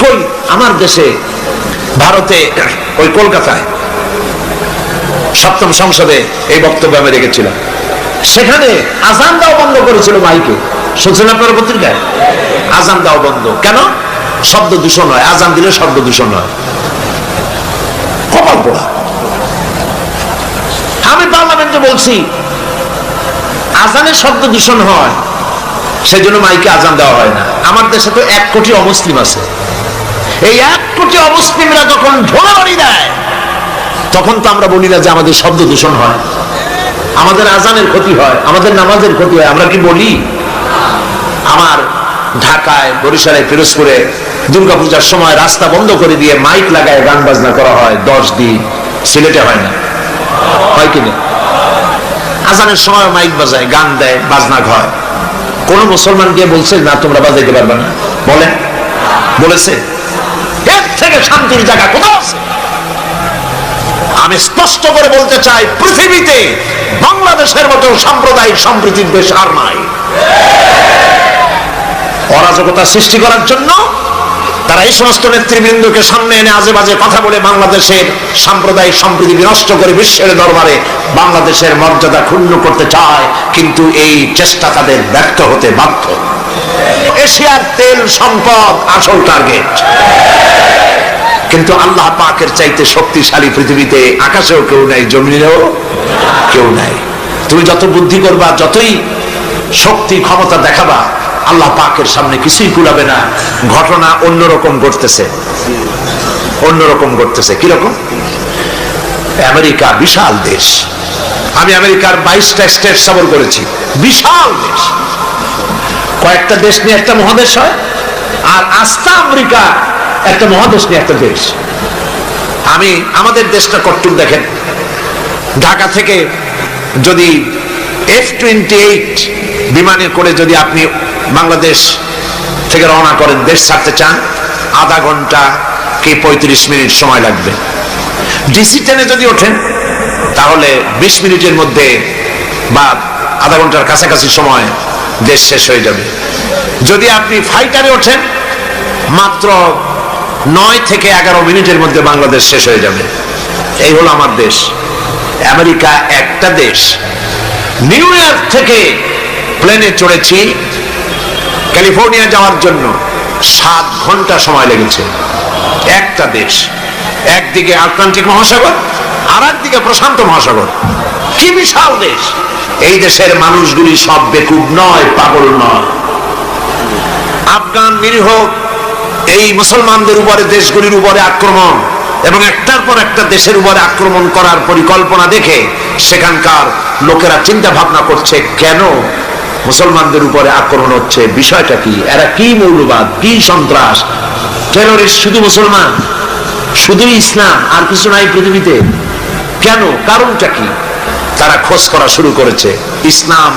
Speaker 1: কই আমার দেশে, ভারতে ওই কলকাতায় সপ্তম সংসদে এই বক্তব্য আমি রেখেছিলাম। সেখানে আজান দাও বন্ধ করেছিল মাইকে, শুনছেন আপনার পত্রিকায়? আজান দাও বন্ধ কেন? শব্দ দূষণ হয়, আজান দিলে শব্দ দূষণ হয়। কপাল পোড়া। আমি পার্লামেন্টে বলছি আজানের শব্দ দূষণ হয়, সেই জন্য মাইকে আজান দেওয়া হয় না। আমার দেশে তো 1 কোটি অমুসলিম আছে। এই 1 কোটি অমুসলিমরা যখন ঢোলাবাড়ি দেয়, তখন তো আমরা বলি না যে আমাদের শব্দ দূষণ হয়, আমাদের আজানের ক্ষতি হয়, আমাদের নামাজের ক্ষতি হয়। আমরা কি বলি? আমার ঢাকায়, বরিশালে, পিরোজপুরে দুর্গাপূজার সময় রাস্তা বন্ধ করে দিয়ে মাইক লাগায় গান বাজনা করা হয় 10 দিন। সিলেটে হয় না? হয় কিনা? আজানের সময় মাইক বাজায়, গান দেয়, বাজনা হয়। কোন মুসলমান গিয়ে বলছে না তোমরা বাজাইতে পারবে না? বলেন, বলেছে? এর থেকে শান্তির জায়গা কোথাও আছে? আমি স্পষ্ট করে বলতে চাই, পৃথিবীতে বাংলাদেশের মতো সাম্প্রদায়িক সম্প্রীতির দেশ আর নাই। অরাজকতা সৃষ্টি করার জন্য তারা এই সমস্ত নেতৃবৃন্দকে সামনে এনে আজে বাজে কথা বলে বাংলাদেশের সাম্প্রদায়িক সম্প্রীতি বিনষ্ট করে বিশ্বের দরবারে বাংলাদেশের মর্যাদা ক্ষুণ্ণ করতে চায়, কিন্তু এই চেষ্টা তাদের ব্যর্থ হতে বাধ্য। এশিয়ার তেল সম্পদ আসল টার্গেট, কিন্তু আল্লাহ পাকের চাইতে শক্তিশালী পৃথিবীতে আকাশেও কেউ নাই, জমিনেও কেউ নাই। তুমি যত বুদ্ধি করবা, যতই শক্তি ক্ষমতা দেখাবা, আল্লাহ পাকের সামনে কিছুই কুলাবে না। ঘটনা অন্যরকম ঘটতেছে, অন্যরকম ঘটতেছে। কিরকম? আমেরিকা বিশাল দেশ, আমি আমেরিকার 22টা স্টেট সফর করেছি। বিশাল দেশ, কয়েকটা দেশ নিয়ে একটা মহাদেশ হয়, আর আস্থা আমেরিকা একটা মহাদেশ নিয়ে একটা দেশ। আমি আমাদের দেশটা কট্টুক দেখেন। ঢাকা থেকে যদি F-28 বিমানে করে যদি আপনি বাংলাদেশ থেকে রওনা করেন, দেশ ছাড়তে চান, আধা ঘন্টা কি 35 মিনিট সময় লাগবে। ডিসি ট্রেনে যদি ওঠেন তাহলে 20 মিনিটের মধ্যে বা আধা ঘন্টার কাছাকাছি সময় দেশ শেষ হয়ে যাবে। যদি আপনি ফাইটারে ওঠেন মাত্র 9 থেকে 11 মিনিটের মধ্যে বাংলাদেশ শেষ হয়ে যাবে। এই হলো আমার দেশ। আমেরিকা একটা দেশ। নিউ ইয়র্ক থেকে প্লেনে চড়েছি ক্যালিফোর্নিয়া যাওয়ার জন্য, 7 ঘন্টা সময় লেগেছে। একটা দেশ, একদিকে আটলান্টিক মহাসাগর, আর একদিকে প্রশান্ত মহাসাগর। কি বিশাল দেশ! এই দেশের মানুষগুলি সব বেকুব নয়, পাগল নয়। আফগান নিরীহ এই মুসলমানদের উপরে, দেশগুলির উপরে আক্রমণ এবং একটার পর একটা দেশের উপরে আক্রমণ করার পরিকল্পনা দেখে সেখানকার লোকেরা চিন্তা ভাবনা করছে, কেন মুসলমানদের উপরে আক্রমণ হচ্ছে, বিষয়টা কি, এরা কি মৌলবাদ, কি সন্ত্রাস, টেররিস্ট শুধু মুসলমান, শুধু ইসলাম, আর কিছু নাই পৃথিবীতে? কেন, কারণটা কি? তারা খোঁজ করা শুরু করেছে, ইসলাম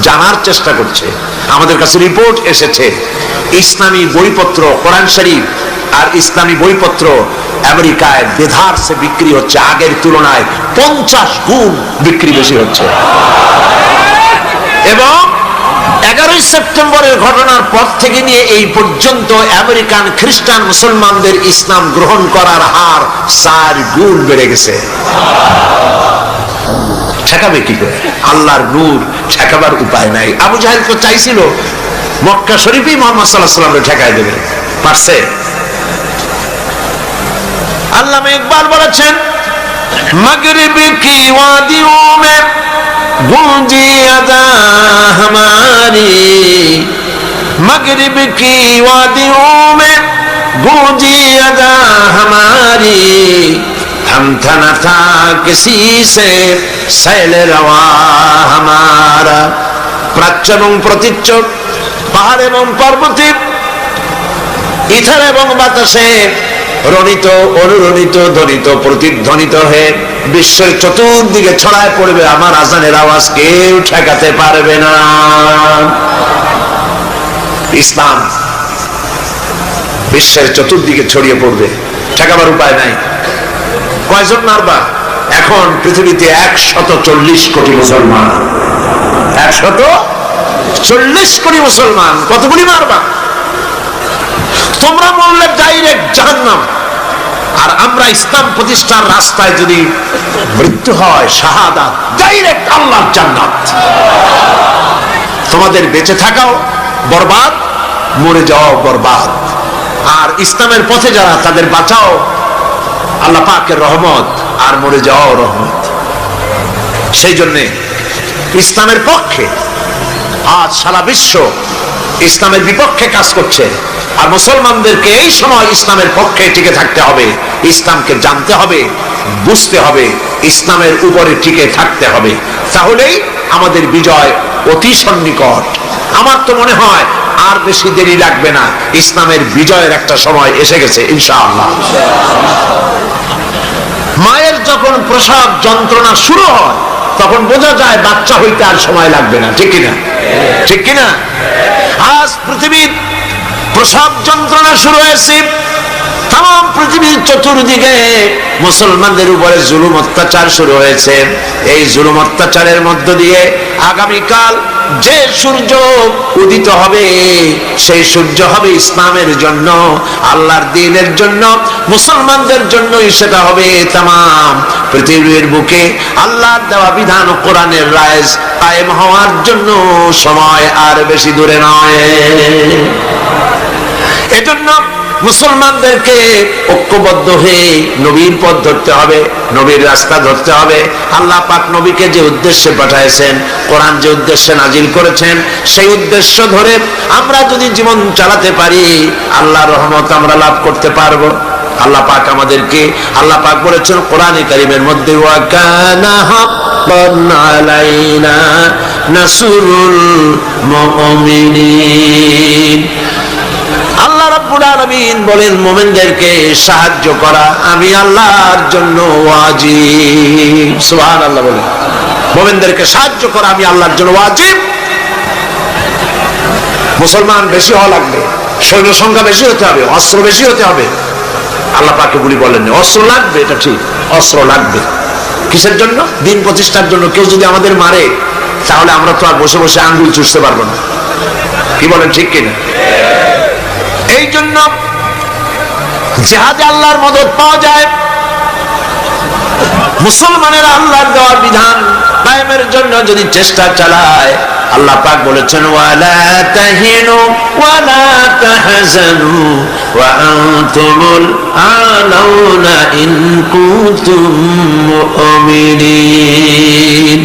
Speaker 1: জানার চেষ্টা করছে। আমাদের কাছে রিপোর্ট এসেছে, ইসলামী বইপত্র, কোরআন শরীফ আর ইসলামী বইপত্র আমেরিকায় দেধারসে বিক্রি হচ্ছে, আগের তুলনায় 50 গুণ বিক্রি বেশি হচ্ছে। এবং 11ই সেপ্টেম্বরের ঘটনার পর থেকে নিয়ে এই পর্যন্ত আমেরিকান খ্রিস্টান মুসলমানদের ইসলাম গ্রহণ করার হার 4 গুণ বেড়ে গেছে। ঠেকাবে কি করে? আল্লাহর নূর, ঠেকাবার উপায় নাই। আবু জাহেল তো চাইছিল মক্কা শরীফই মুহাম্মদ সাল্লাল্লাহু আলাইহি ওয়াসাল্লামকে ঠেকায় দেবে, পারছে? আল্লামা ইকবাল বলেছেন, মাগরিব কি ওয়াদিও মে গूंजी अदा हमारी, मगरिब की वादियों में गूंजी अदा हमारी, हम था न था किसी से सैल रवा हमारा। প্রাচ্য এবং প্রতীচ্য, পাহাড় এবং পর্বতে, ইথার এবং বাতাসে রণিত, অনুরণিত, ধ্বনিত, প্রতিধ্বনিত হয়ে বিশ্বের চতুর্দিকে ছড়ায় পড়বে আমার আজানের আওয়াজ, কেউ ঠেকাতে পারবে না। ইসলাম বিশ্বের চতুর্দিকে ছড়িয়ে পড়বে, ঠেকাবার উপায় নাই। কয়জন মারবা? এখন পৃথিবীতে 140 কোটি মুসলমান, 140 কোটি মুসলমান, কতগুলি মারবা? তোমরা মরলে ডাইরেক্ট জাহান্নাম, আর আমরা ইসলাম প্রতিষ্ঠার রাস্তায় যদি মৃত্যু হয়, শাহাদাত, ডাইরেক্ট আল্লাহর জান্নাত। তোমাদের বেঁচে থাকাও বরবাদ, মরে যাওয়াও বরবাদ। আর ইসলামের পথে যারা, তাদের বাঁচাও আল্লাহ পাকের রহমত, আর মরে যাওয়াও রহমত। সেই জন্যে ইসলামের পক্ষে আজ সারা বিশ্ব ইসলামের বিপক্ষে কাজ করছে, আর মুসলমানদেরকে এই সময় ইসলামের পক্ষে টিকে থাকতে হবে, ইসলামকে জানতে হবে, বুঝতে হবে, ইসলামের উপরে টিকে থাকতে হবে। তাহলেই আমাদের বিজয় অতি সন্নিকট। আমার তো মনে হয় আর বেশি দেরি লাগবে না, ইসলামের বিজয়ের একটা সময় এসে গেছে ইনশাআল্লাহ। মায়ের যখন প্রসব যন্ত্রণা শুরু হয়, তখন বোঝা যায় বাচ্চা হইতে আর সময় লাগবে না, ঠিক কিনা? ঠিক কিনা? আজ পৃথিবীর প্রসব যন্ত্রণা শুরু হয়েছে, তাম পৃথিবীর চতুর্দিকে মুসলমানদের উপরে জুলুম অত্যাচার শুরু হয়েছে। এই জুলুম অত্যাচারের মধ্য দিয়ে আগামীকাল যে সূর্য উদিত হবে, সেই সূর্য হবে ইসলামের জন্য, আল্লাহর দ্বীনের জন্য, মুসলমানদের জন্যই সেটা হবে। তাম পৃথিবীর বুকে আল্লাহর দেওয়া বিধান ও কোরআনের রায় কায়েম হওয়ার জন্য সময় আর বেশি দূরে নয়। এজন্য মুসলমানদেরকে ঐক্যবদ্ধ হয়ে নবীর পথ ধরতে হবে, নবীর রাস্তা ধরতে হবে। আল্লাহ পাক নবীকে যে উদ্দেশ্যে পাঠাইছেন, কোরআন যে উদ্দেশ্যে নাজিল করেছেন, সেই উদ্দেশ্য ধরে আমরা যদি জীবন চালাতে পারি, আল্লাহর রহমত আমরা লাভ করতে পারবো। আল্লাহ পাক আমাদেরকে, আল্লাহ পাক বলেছেন কোরআনে কারীমের মধ্যে, ওয়া কানা হাক্কান আলাইনা নাসরুল মুমিনিন। আল্লাহ রাব্বুল আলামিন বলেন, মুমিনদেরকে সাহায্য করা আমি আল্লাহর জন্য ওয়াজিব। সুবহানাল্লাহ বলেন, মুমিনদেরকে সাহায্য করা আমি আল্লাহর জন্য ওয়াজিব। মুসলমান বেশি হওয়া লাগবে, সৈন্য সংখ্যা বেশি হতে হবে, অস্ত্র বেশি হতে হবে। আল্লাহ পাকে বলেন অস্ত্র লাগবে, এটা ঠিক, অস্ত্র লাগবে। কিসের জন্য? দিন প্রতিষ্ঠার জন্য। কেউ যদি আমাদের মারে, তাহলে আমরা তো আর বসে বসে আঙ্গুল চুষতে পারবো না। কি বলেন, ঠিক কিনা? এই জন্য জিহাদে আল্লাহর মদদ পাওয়া যায়। মুসলমানেরা আল্লাহর দেওয়া বিধান কায়েমের জন্য যদি চেষ্টা চালায়, আল্লাহ পাক বলেছেন, ওয়ালা তাহিনু ওয়ালা তাহজানু ওয়া আনতুমুল আলাউনা ইন কুনতুম মুমিনিন।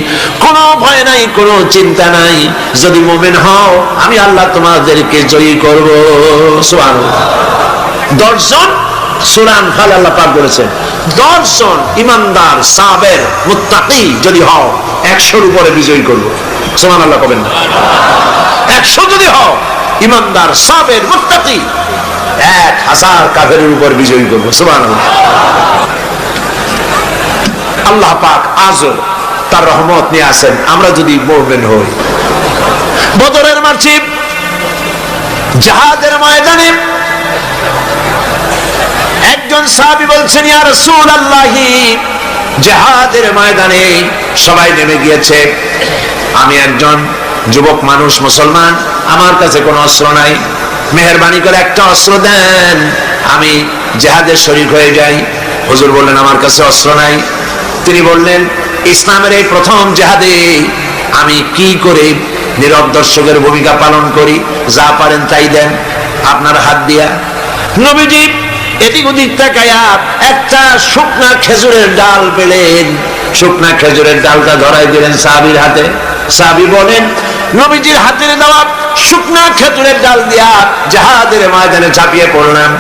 Speaker 1: কোনো ভয় নাই, কোনো চিন্তা নাই, যদি মুমিন হও আমি আল্লাহ তোমাদেরকে জয়ী করব। সুবহানাল্লাহ। 10 জন সূরা আনফাল আল্লাহ পাক বলেছেন, 10 জন ইমানদার সাবের মুত্তাকি যদি হও, 100-র উপরে বিজয়ী করব। সুবহানাল্লাহ কবেন না? 100 যদি হও ইমানদার সাবের মুত্তাকি, 1000 কাফেরের উপর বিজয়ী করব। সুবহানাল্লাহ। আল্লাহ পাক আজও তার রহমত নিয়ে আসেন, আমরা যদি মুমিন হই। বদরের মাঠে, জিহাদের ময়দানে একজন সাহাবী বলছেন, ইয়া রাসূলুল্লাহ, জিহাদের ময়দানে সবাই নেমে গিয়েছে, আমি একজন যুবক মানুষ, মুসলমান, আমার কাছে কোনো অস্ত্র নাই, মেহেরবানি করে একটা অস্ত্র দেন, আমি জিহাদে শরীক হয়ে যাই। হুজুর বললেন, আমার কাছে অস্ত্র নাই। তিনি বললেন, ইসলামের এই প্রথম জিহাদে আমি কি করে নীরব দর্শকের ভূমিকা পালন করি, যা পারেন তাই দেন আপনার হাত দিয়া। নবীজি এদিক ওদিক তাকায়া একটা শুকনা খেজুরের ডাল পেলেন, শুকনা খেজুরের ডালটা ধরাই দিলেন সাহাবীর হাতে। সাহাবী বলেন, নবীজির হাতের দেওয়া শুকনা খেজুরের ডাল দিয়া জিহাদের ময়দানে ঝাঁপিয়ে পড়লাম।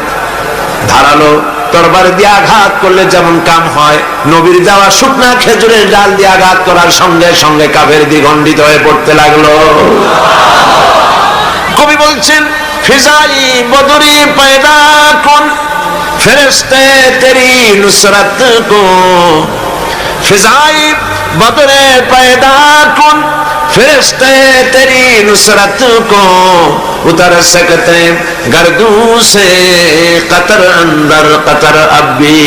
Speaker 1: ধারালো তরবারি দিয়ে আঘাত করলে যেমন কাম হয়, নবীর দেওয়া শুকনা খেজুরের ডাল দিয়ে আঘাত করার সঙ্গে সঙ্গে কাফের দ্বিগণ্ডিত হয়ে পড়তে লাগলো। কবি বলছেন, ফিজাই বদরি পয়দা কুন ফেরেশতে তেরি নুসরত কো, ফিজাই বদরে পয়দা কুন ফেরেশতে তেরি নুসরত কো उतर सकते गर्दू से कतर अंदर कतर अभी।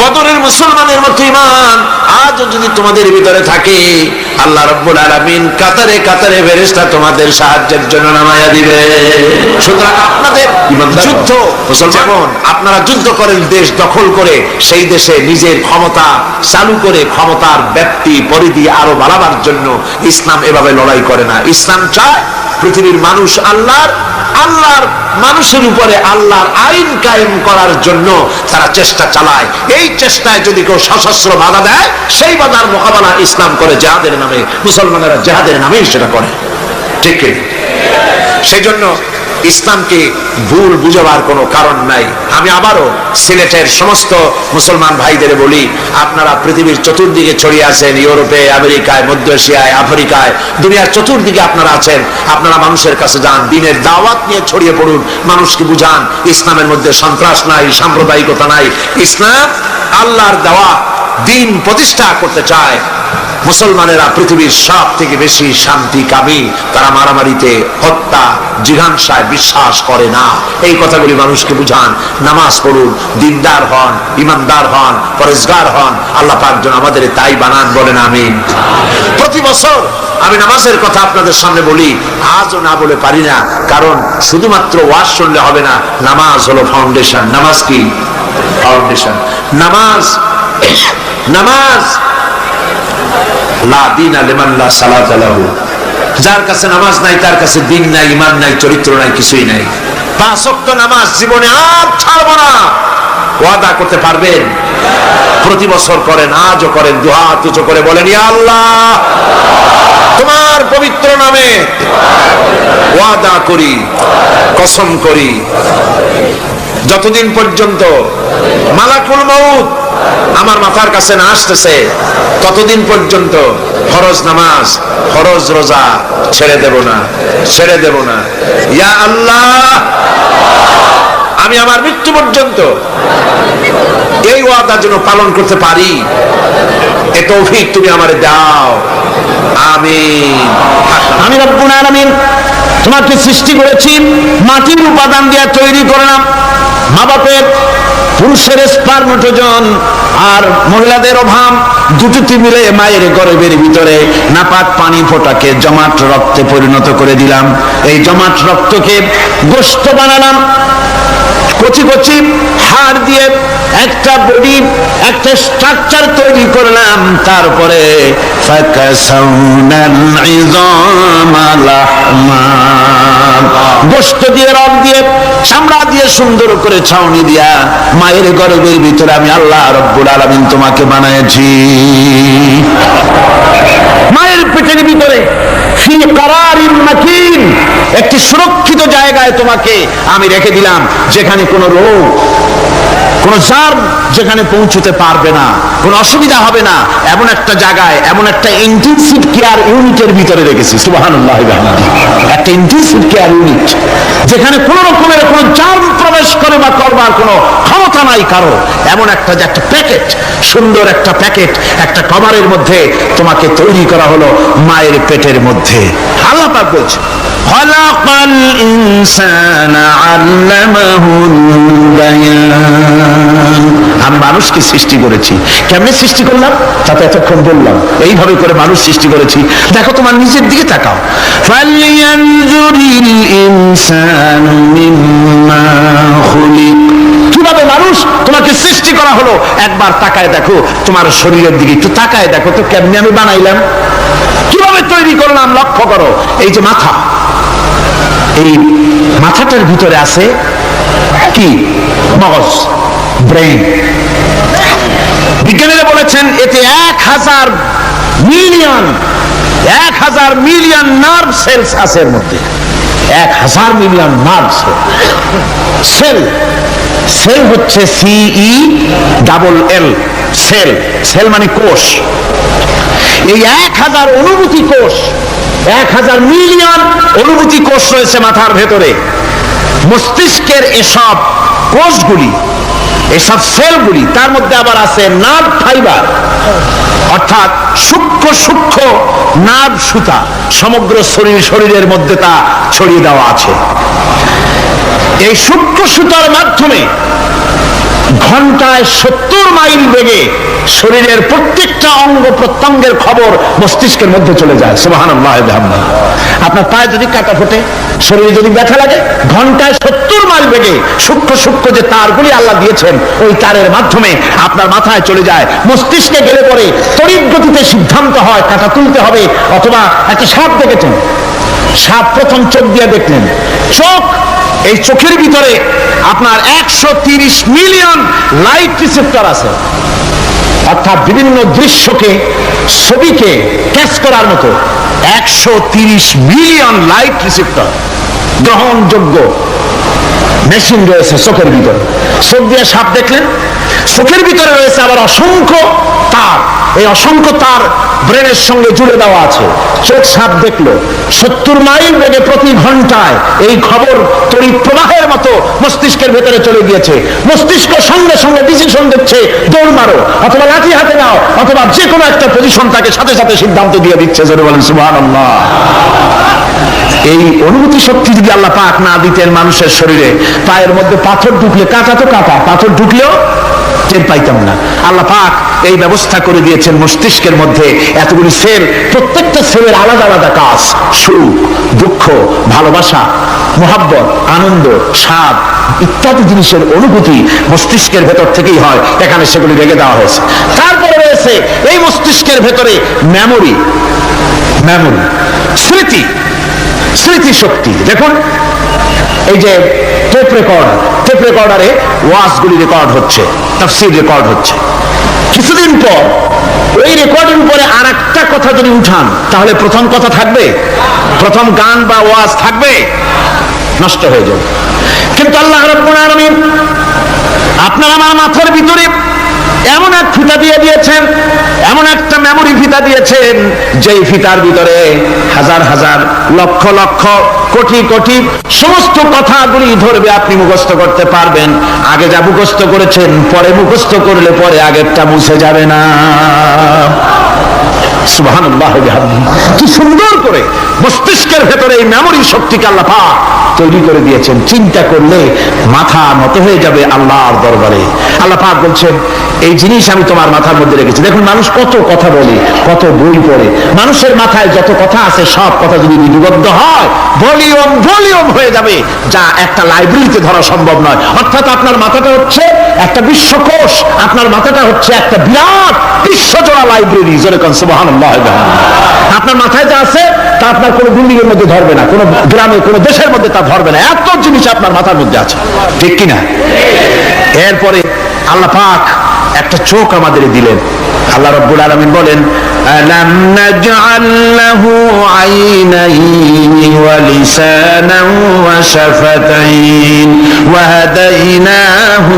Speaker 1: বদরের মুসলমানের মতো ঈমান আজও যদি তোমাদের ভিতরে থাকে, আল্লাহ রাব্বুল আলামিন কাতারে কাতারে ফেরেশতা তোমাদের সাহায্যের জন্য নামায়া দিবে। সুতরাং আপনাদের যুদ্ধ, যেমন আপনারা যুদ্ধ করেন দেশ দখল করে, সেই দেশে নিজের ক্ষমতা চালু করে ক্ষমতার ব্যাপ্তি পরিধি আরো বাড়াবার জন্য ইসলাম এভাবে লড়াই করে না। ইসলাম চায় পৃথিবীর মানুষ আল্লাহর মানুষের উপরে আল্লাহর আইন কায়েম করার জন্য তারা চেষ্টা চালায়। এই চেষ্টায় যদি কেউ সশস্ত্র বাধা দেয়, সেই বাধার মোকাবেলা ইসলাম করে জিহাদের নামে। মুসলমানেরা জিহাদের নামেই সেটা করে, ঠিক? সেই জন্য ইসলামকে ভুল বুঝাবার কোনো কারণ নাই। আমি আবারও সিলেটের সমস্ত মুসলমান ভাইদের বলি, আপনারা পৃথিবীর চতুর্দিকে ছড়িয়ে আছেন, ইউরোপে, আমেরিকায়, মধ্য এশিয়ায়, আফ্রিকায়, দুনিয়ার চতুর্দিকে আপনারা আছেন। আপনারা মানুষের কাছে যান, দ্বীনের দাওয়াত নিয়ে ছড়িয়ে পড়ুন, মানুষকে বুঝান ইসলামের মধ্যে সন্ত্রাস নাই, সাম্প্রদায়িকতা নাই। ইসলাম আল্লাহর দেওয়া দ্বীন প্রতিষ্ঠা করতে চায়। মুসলমানেরা পৃথিবীর সব থেকে বেশি শান্তিকামী, তারা মারামারিতে, হত্যা, জিঘাংসায় বিশ্বাস করে না। এই কথাগুলি মানুষকে বুঝান, নামাজ পড়ুন, দিনদার হন, ইমানদার হন, পরেজগার হন। আল্লাহ পাক যেন আমাদের তাই বানান, বলেন আমিন। প্রতি বছর আমি নামাজের কথা আপনাদের সামনে বলি, আজও না বলে পারি না, কারণ শুধুমাত্র ওয়াজ শুনলে হবে না। নামাজ হলো ফাউন্ডেশন। নামাজ কি? ফাউন্ডেশন। নামাজ লা দীনা লিমান লা সালাতা লাহু, যার কাছে নামাজ নাই তার কাছে দিন নাই, ঈমান নাই, চরিত্র নাই, কিছুই নাই। 5 ওয়াক্ত নামাজ জীবনে আর ছাড়বো না, ওয়াদা করতে পারবেন? প্রতি বছর করেন, আজও করেন, দুহাত উঁচু করে বলেন, ইয়া আল্লাহ, তোমার পবিত্র নামে ওয়াদা করি, কসম করি, যতদিন পর্যন্ত মালাকুল মউত আমার মাথার কাছে না আসতেছে, ততদিন পর্যন্ত ফরজ নামাজ, ফরজ রোজা ছেড়ে দেব না, ছেড়ে দেব না। ইয়া আল্লাহ, আমি আমার মৃত্যু পর্যন্ত এই ওয়াদা যেন পালন করতে পারি, এ তৌফিক তুমি আমারে দাও, আমিন।
Speaker 2: আমি রব্বুল আলামিন তোমাকে সৃষ্টি করেছি, মাটির উপাদান দিয়ে তৈরি করলাম। মা বাপের, পুরুষের স্পার্মটোজন আর মহিলাদের অভাব দুটোতে মিলে মায়ের গর্ভের ভিতরে নাপাক পানি ফোটাকে জমাট রক্তে পরিণত করে দিলাম। এই জমাট রক্তকে গোশত বানালাম, কচি কচি হাড় দিয়ে একটা বডি, একটা স্ট্রাকচার তৈরি করলাম। তারপরে গোশত দিয়ে, রক দিয়ে, চামড়া দিয়ে সুন্দর করে ছাউনি দিয়া মায়ের গর্ভের ভিতরে আমি আল্লাহ রব্বুল আলামিন তোমাকে বানাইছি। মায়ের পেটের ভিতরে ফি কারারিন মাকিন, একটি সুরক্ষিত জায়গায় তোমাকে আমি রেখে দিলাম, যেখানে কোনো রোগ, কোন জার্ম যেখানে পৌঁছতে পারবে না, কোনো অসুবিধা হবে না, এমন একটা জায়গায়, এমন একটা ইন্টেনসিভ কেয়ার ইউনিটের ভিতরে রেখেছি। সুবহানাল্লাহ, একটা ইন্টেনসিভ কেয়ার ইউনিট, যেখানে কোন রকমের কোনো জার্ম প্রবেশ করে বা করবার কোনো ক্ষমতা নাই কারো। এমন একটা যে একটা প্যাকেট, সুন্দর একটা প্যাকেট, একটা কভারের মধ্যে তোমাকে তৈরি করা হলো মায়ের পেটের মধ্যে। আল্লাহ পাক বলছে, খালাকাল ইনসানা আল্লামাহুল বায়ান। আমি মানুষকে সৃষ্টি করেছি। কেমনে সৃষ্টি করলাম তা তো এতক্ষণ বললাম। এইভাবে করে মানুষ সৃষ্টি করেছি। দেখো, তোমার নিজের দিকে তাকাও। ফালইয়ানজুরিল ইনসানু মিম্মা খুলিক। কিভাবে মানুষ তোমাকে সৃষ্টি করা হলো, একবার তাকায় দেখো, তোমার শরীরের দিকে একটু তাকায় দেখো তো, কেমনে আমি বানাইলাম, কিভাবে তৈরি করলাম, লক্ষ্য করো। এই যে মাথা, এই মাথাটার ভিতরে আছে কি? মগজ, ব্রেন। বিজ্ঞানীরা বলেছেন এতে 1000 মিলিয়ন নার্ভ সেলস আছে এর মধ্যে। 1000 মিলিয়ন নার্ভ সেল। সেল হচ্ছে CELL, সেল। সেল মানে কোষ। এই 1000 অনুভূতি কোষ, 1000 মিলিয়ন অনুভূতি কোষ রয়েছে মাথার ভেতরে। মস্তিষ্কের এসব কোষগুলি, এসব সেলগুলি, তার মধ্যে আবার আছে নার্ভ ফাইবার, অর্থাৎ সূক্ষ্ম সূক্ষ্ম নার্ভ সুতা, সমগ্র শরীরের মধ্যে তা ছড়িয়ে দেওয়া আছে। এই সূক্ষ্ম সুতার মাধ্যমে
Speaker 3: ঘন্টায় 70 মাইল বেগে শরীরের প্রত্যেকটা অঙ্গ প্রত্যঙ্গের খবর মস্তিষ্কের মধ্যে চলে যায়। সুবহানাল্লাহ। আপনার পায়ে যদি কাটা ফোটে, শরীরে যদি ব্যথা লাগে, ঘন্টায় 70 মাইল বেগে সূক্ষ্ম সূক্ষ্ম যে তারগুলি আল্লাহ দিয়েছেন, ওই তারের মাধ্যমে আপনার মাথায় চলে যায়, মস্তিষ্কে গেলে পরে তড়িৎ গতিতে সিদ্ধান্ত হয় কাটা তুলতে হবে। অথবা একটা সাপ দেখেছেন, সাপ প্রথম চোখ দিয়ে দেখলেন, চোখ, এই চোখের ভিতরে আপনার 130 মিলিয়ন লাইট রিসেপ্টর আছে, অর্থাৎ বিভিন্ন দৃশ্যকে, ছবিকে ক্যাচ করার মতো 130 মিলিয়ন লাইট রিসেপ্টর গ্রহণযোগ্য মেশিন রয়েছে চোখের ভিতরে। চোখ দিয়ে সাপ দেখলেন, চোখের ভিতরে রয়েছে আবার অসংখ্য তার, এই অসংখ্য তার ব্রেনের সঙ্গে জুড়ে দেওয়া আছে। চোখ সাপ দেখলো, 70 মাইল বেগে প্রতি ঘন্টায় এই খবর তড়িৎ প্রবাহের মতো মস্তিষ্কের ভেতরে চলে গিয়েছে। মস্তিষ্ক সঙ্গে সঙ্গে ডিসিশন দিচ্ছে, দৌড় মারো, অথবা লাঠি হাতে নাও, অথবা যে কোনো একটা পজিশন তাকে সাথে সাথে সিদ্ধান্ত দিয়ে দিচ্ছে। জোরে বলেন সুবহানাল্লাহ। এই অনুভূতি শক্তি যদি আল্লাহ পাক না দিতেন মানুষের শরীরে, পায়ের মধ্যে পাথর ঢুকলে, কাঁটা তো কাঁটা, পাথর ঢুকলেও টের পাইতাম না। আল্লাহ পাক এই ব্যবস্থা করে দিয়েছেন মস্তিষ্কের মধ্যে এতগুলি সেল, প্রত্যেকটা সেলের আলাদা আলাদা কাজ। সুখ, দুঃখ, ভালোবাসা, মোহাব্বত, আনন্দ, স্বাদ ইত্যাদি জিনিসের অনুভূতি মস্তিষ্কের ভেতর থেকেই হয়, এখানে সেগুলি রেখে দেওয়া হয়েছে। তারপরে রয়েছে এই মস্তিষ্কের ভেতরে মেমোরি, স্মৃতি, স্মৃতি শক্তি। দেখুন এই যে টেপ রেকর্ডারে ওয়াজগুলি রেকর্ড হচ্ছে, তাফসীর রেকর্ড হচ্ছে, কিছুদিন পর ওই রেকর্ডের উপরে আর একটা কথা যদি উঠান, তাহলে প্রথম কথা থাকবে? প্রথম গান বা ওয়াজ থাকবে? নষ্ট হয়ে যাবে। কিন্তু আল্লাহ রাব্বুল আলামিন আপনার আমার মাথার ভিতরে এমন এক ফিতা দিয়ে দিয়েছেন, এমন একটা মেমোরি ফিতা দিয়েছেন, যেই ফিতার ভিতরে হাজার হাজার, লক্ষ লক্ষ, কোটি কোটি সমস্ত কথাগুলি ধরবে, আপনি মুখস্থ করতে পারবেন। আগে যা মুখস্থ করেছেন, পরে মুখস্থ করলে পরে আগেরটা মুছে যাবে না। সুবহানাল্লাহ। কি সুন্দর করে মস্তিষ্কের ভেতরে এই মেমোরি শক্তিকে আল্লাহ পাক তৈরি করে দিয়েছেন। চিন্তা করলে মাথা নত হয়ে যাবে আল্লাহর দরবারে। আল্লাহ পাক বলছেন, এই জিনিস আমি তোমার মাথার মধ্যে রেখেছি। দেখুন মানুষ কত কথা বলে, কত বই পড়ে, মানুষের মাথায় যত কথা আছে সব কথা যদি লিপিবদ্ধ হয়, ভলিউম হয়ে যাবে, যা একটা লাইব্রেরিতে ধরা সম্ভব নয়। অর্থাৎ আপনার মাথাটা হচ্ছে একটা বিশ্বকোষ, আপনার মাথাটা হচ্ছে একটা বিরাট বিশ্বজোড়া লাইব্রেরি। যেরকম সুবহানাল্লাহ। আপনার মাথায় যা আছে তা আপনার কোনো বিল্ডিং এর মধ্যে ধরবে না, কোনো গ্রামে, কোনো দেশের মধ্যে তা ধরবে না, এত জিনিস আপনার মাথার মধ্যে আছে, ঠিক কিনা? এরপরে আল্লাহ পাক একটা চোখ আমাদের দিলেন। আল্লাহ রাব্বুল আলামিন বলেন, আলাম নাজআল লাহু আইনাইনি ওয়া লিসানান ওয়া শাফাতাইন ওয়া হাদাইনাহু